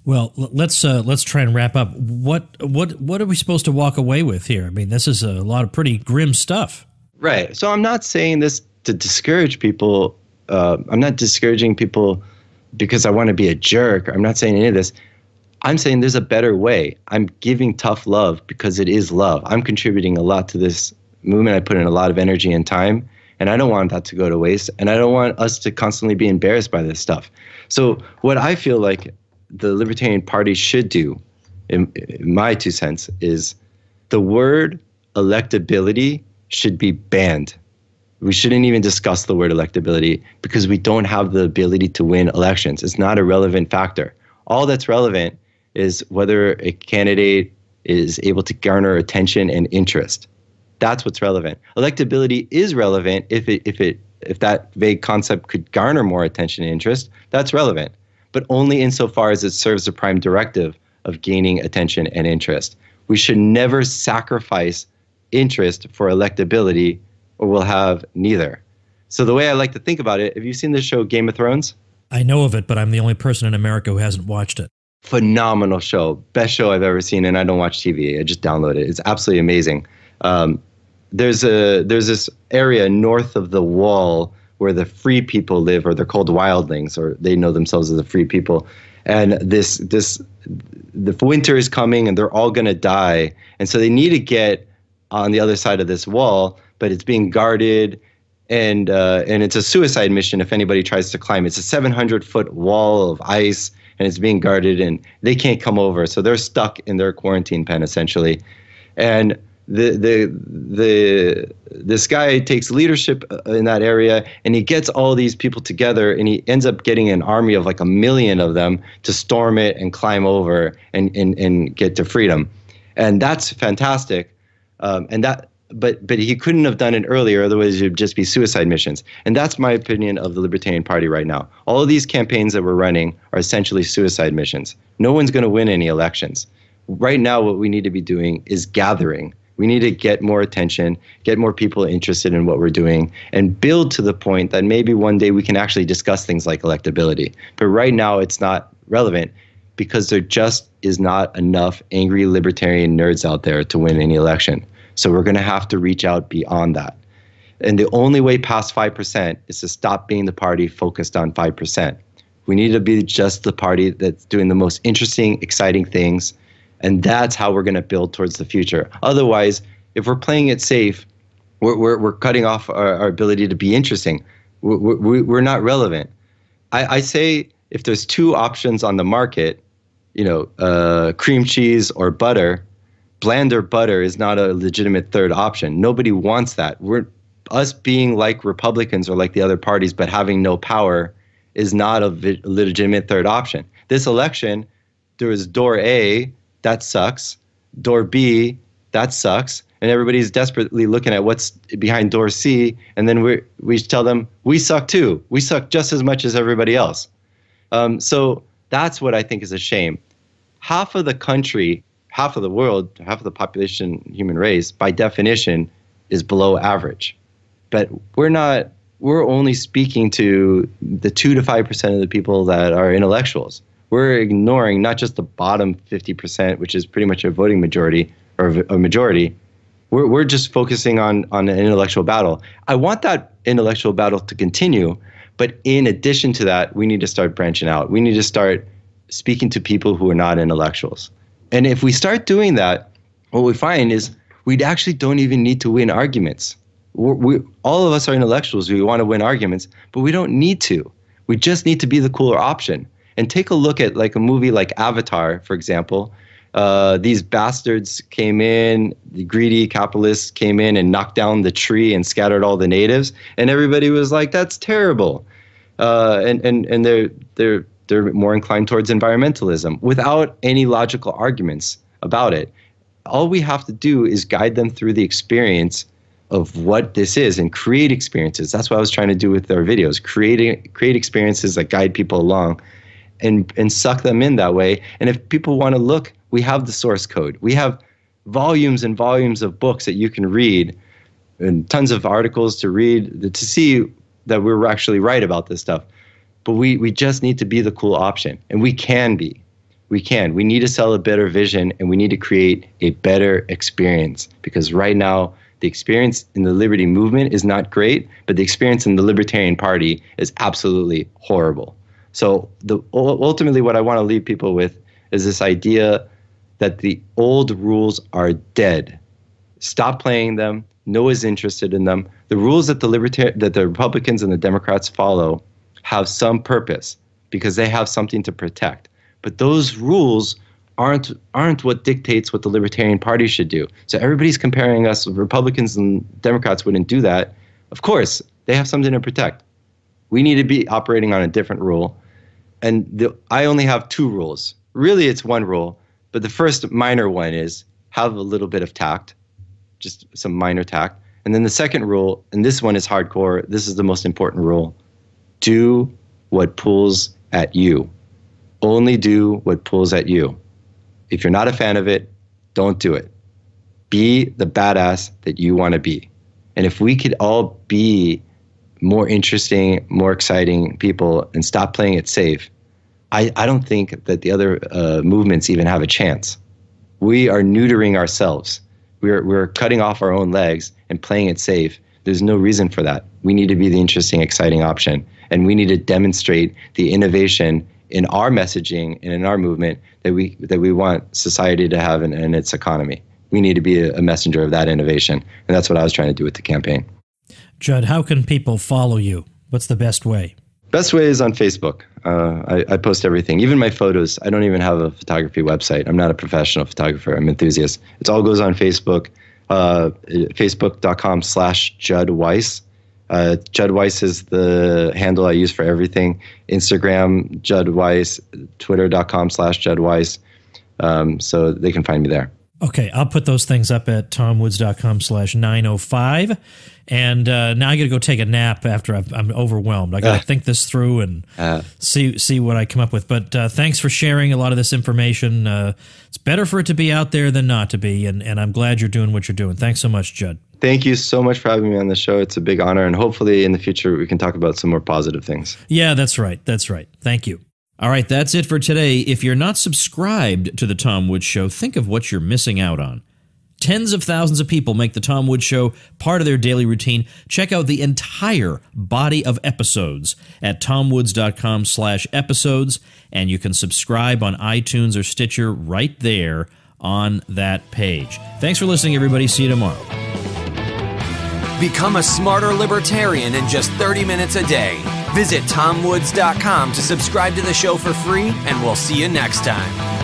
Well, let's try and wrap up. What are we supposed to walk away with here? I mean, this is a lot of pretty grim stuff. Right. So I'm not saying this to discourage people. I'm not discouraging people because I want to be a jerk. I'm not saying any of this. I'm saying there's a better way. I'm giving tough love because it is love. I'm contributing a lot to this movement. I put in a lot of energy and time, and I don't want that to go to waste. And I don't want us to constantly be embarrassed by this stuff. So what I feel like the Libertarian Party should do, in my 2 cents, is the word electability should be banned. We shouldn't even discuss the word electability because we don't have the ability to win elections. It's not a relevant factor. All that's relevant is whether a candidate is able to garner attention and interest. That's what's relevant. Electability is relevant if that vague concept could garner more attention and interest. That's relevant, but only insofar as it serves the prime directive of gaining attention and interest. We should never sacrifice interest for electability, or we'll have neither. So the way I like to think about it, have you seen the show Game of Thrones? I know of it, but I'm the only person in America who hasn't watched it. Phenomenal show. Best show I've ever seen, and I don't watch TV. I just download it. It's absolutely amazing. there's this area north of the wall where the free people live, or they're called wildlings, or they know themselves as the free people. And the winter is coming, and they're all going to die. And so they need to get on the other side of this wall, but it's being guarded, and it's a suicide mission if anybody tries to climb. It's a 700-foot wall of ice, and it's being guarded, and they can't come over. So they're stuck in their quarantine pen, essentially. And this guy takes leadership in that area, and he gets all these people together, and he ends up getting an army of like 1 million of them to storm it and climb over and get to freedom. And that's fantastic. But he couldn't have done it earlier, otherwise it would just be suicide missions. And that's my opinion of the Libertarian Party right now. All of these campaigns that we're running are essentially suicide missions. No one's going to win any elections. Right now, what we need to be doing is gathering. We need to get more attention, get more people interested in what we're doing, and build to the point that maybe one day we can actually discuss things like electability. But right now, it's not relevant because there just is not enough angry libertarian nerds out there to win any election. So we're going to have to reach out beyond that. And the only way past 5% is to stop being the party focused on 5%. We need to be just the party that's doing the most interesting, exciting things. And that's how we're going to build towards the future. Otherwise, if we're playing it safe, we're cutting off our ability to be interesting. We're not relevant. I say if there's two options on the market, cream cheese or butter, bland or butter is not a legitimate third option. Nobody wants that. Us being like Republicans or like the other parties but having no power is not a legitimate third option. This election, there was door A, that sucks. Door B, that sucks. And everybody's desperately looking at what's behind door C. And then we tell them, we suck too. We suck just as much as everybody else. So that's what I think is a shame. Half of the country, half of the world, half of the population, human race, by definition, is below average. But we're only speaking to the 2 to 5% of the people that are intellectuals. We're ignoring not just the bottom 50%, which is pretty much a voting majority or a majority. We're just focusing on an intellectual battle. I want that intellectual battle to continue, but in addition to that, we need to start branching out. We need to start speaking to people who are not intellectuals. And if we start doing that, what we find is we actually don't even need to win arguments. All of us are intellectuals. We want to win arguments, but we don't need to. We just need to be the cooler option. And take a look at like a movie like Avatar, for example. These bastards came in, the greedy capitalists came in and knocked down the tree and scattered all the natives, and everybody was like, "That's terrible." And they're more inclined towards environmentalism without any logical arguments about it. All we have to do is guide them through the experience of what this is and create experiences. That's what I was trying to do with our videos, create experiences that guide people along. And suck them in that way. And if people want to look, we have the source code. We have volumes and volumes of books that you can read and tons of articles to read to see that we're actually right about this stuff. But we just need to be the cool option. And we can be. We can. We need to sell a better vision, and we need to create a better experience. Because right now, the experience in the liberty movement is not great, but the experience in the Libertarian Party is absolutely horrible. So ultimately what I want to leave people with is this idea that the old rules are dead. Stop playing them. No one's interested in them. The rules that the Republicans and the Democrats follow have some purpose because they have something to protect. But those rules aren't what dictates what the Libertarian Party should do. So everybody's comparing us. Republicans and Democrats wouldn't do that. Of course, they have something to protect. We need to be operating on a different rule. And I only have two rules. Really, it's one rule. But the first minor one is have a little bit of tact, just some minor tact. And then the second rule, and this one is hardcore, this is the most important rule. Do what pulls at you. Only do what pulls at you. If you're not a fan of it, don't do it. Be the badass that you want to be. And if we could all be more interesting, more exciting people and stop playing it safe, I don't think that the other movements even have a chance. We are neutering ourselves. We're cutting off our own legs and playing it safe. There's no reason for that. We need to be the interesting, exciting option. And we need to demonstrate the innovation in our messaging and in our movement that we want society to have in its economy. We need to be a messenger of that innovation. And that's what I was trying to do with the campaign. Judd, how can people follow you? What's the best way? Best way is on Facebook. I post everything, even my photos. I don't even have a photography website. I'm not a professional photographer. I'm an enthusiast. It all goes on Facebook, facebook.com/Judd Weiss. Judd Weiss is the handle I use for everything. Instagram, Judd Weiss, twitter.com/Judd Weiss. So they can find me there. Okay, I'll put those things up at tomwoods.com/905. And now I got to go take a nap after I'm overwhelmed. I got to think this through and see what I come up with. But thanks for sharing a lot of this information. It's better for it to be out there than not to be, and I'm glad you're doing what you're doing. Thanks so much, Judd. Thank you so much for having me on the show. It's a big honor, and hopefully in the future we can talk about some more positive things. Yeah, that's right. That's right. Thank you. All right, that's it for today. If you're not subscribed to The Tom Woods Show, think of what you're missing out on. Tens of thousands of people make The Tom Woods Show part of their daily routine. Check out the entire body of episodes at tomwoods.com/episodes, and you can subscribe on iTunes or Stitcher right there on that page. Thanks for listening, everybody. See you tomorrow. Become a smarter libertarian in just 30 minutes a day. Visit tomwoods.com to subscribe to the show for free, and we'll see you next time.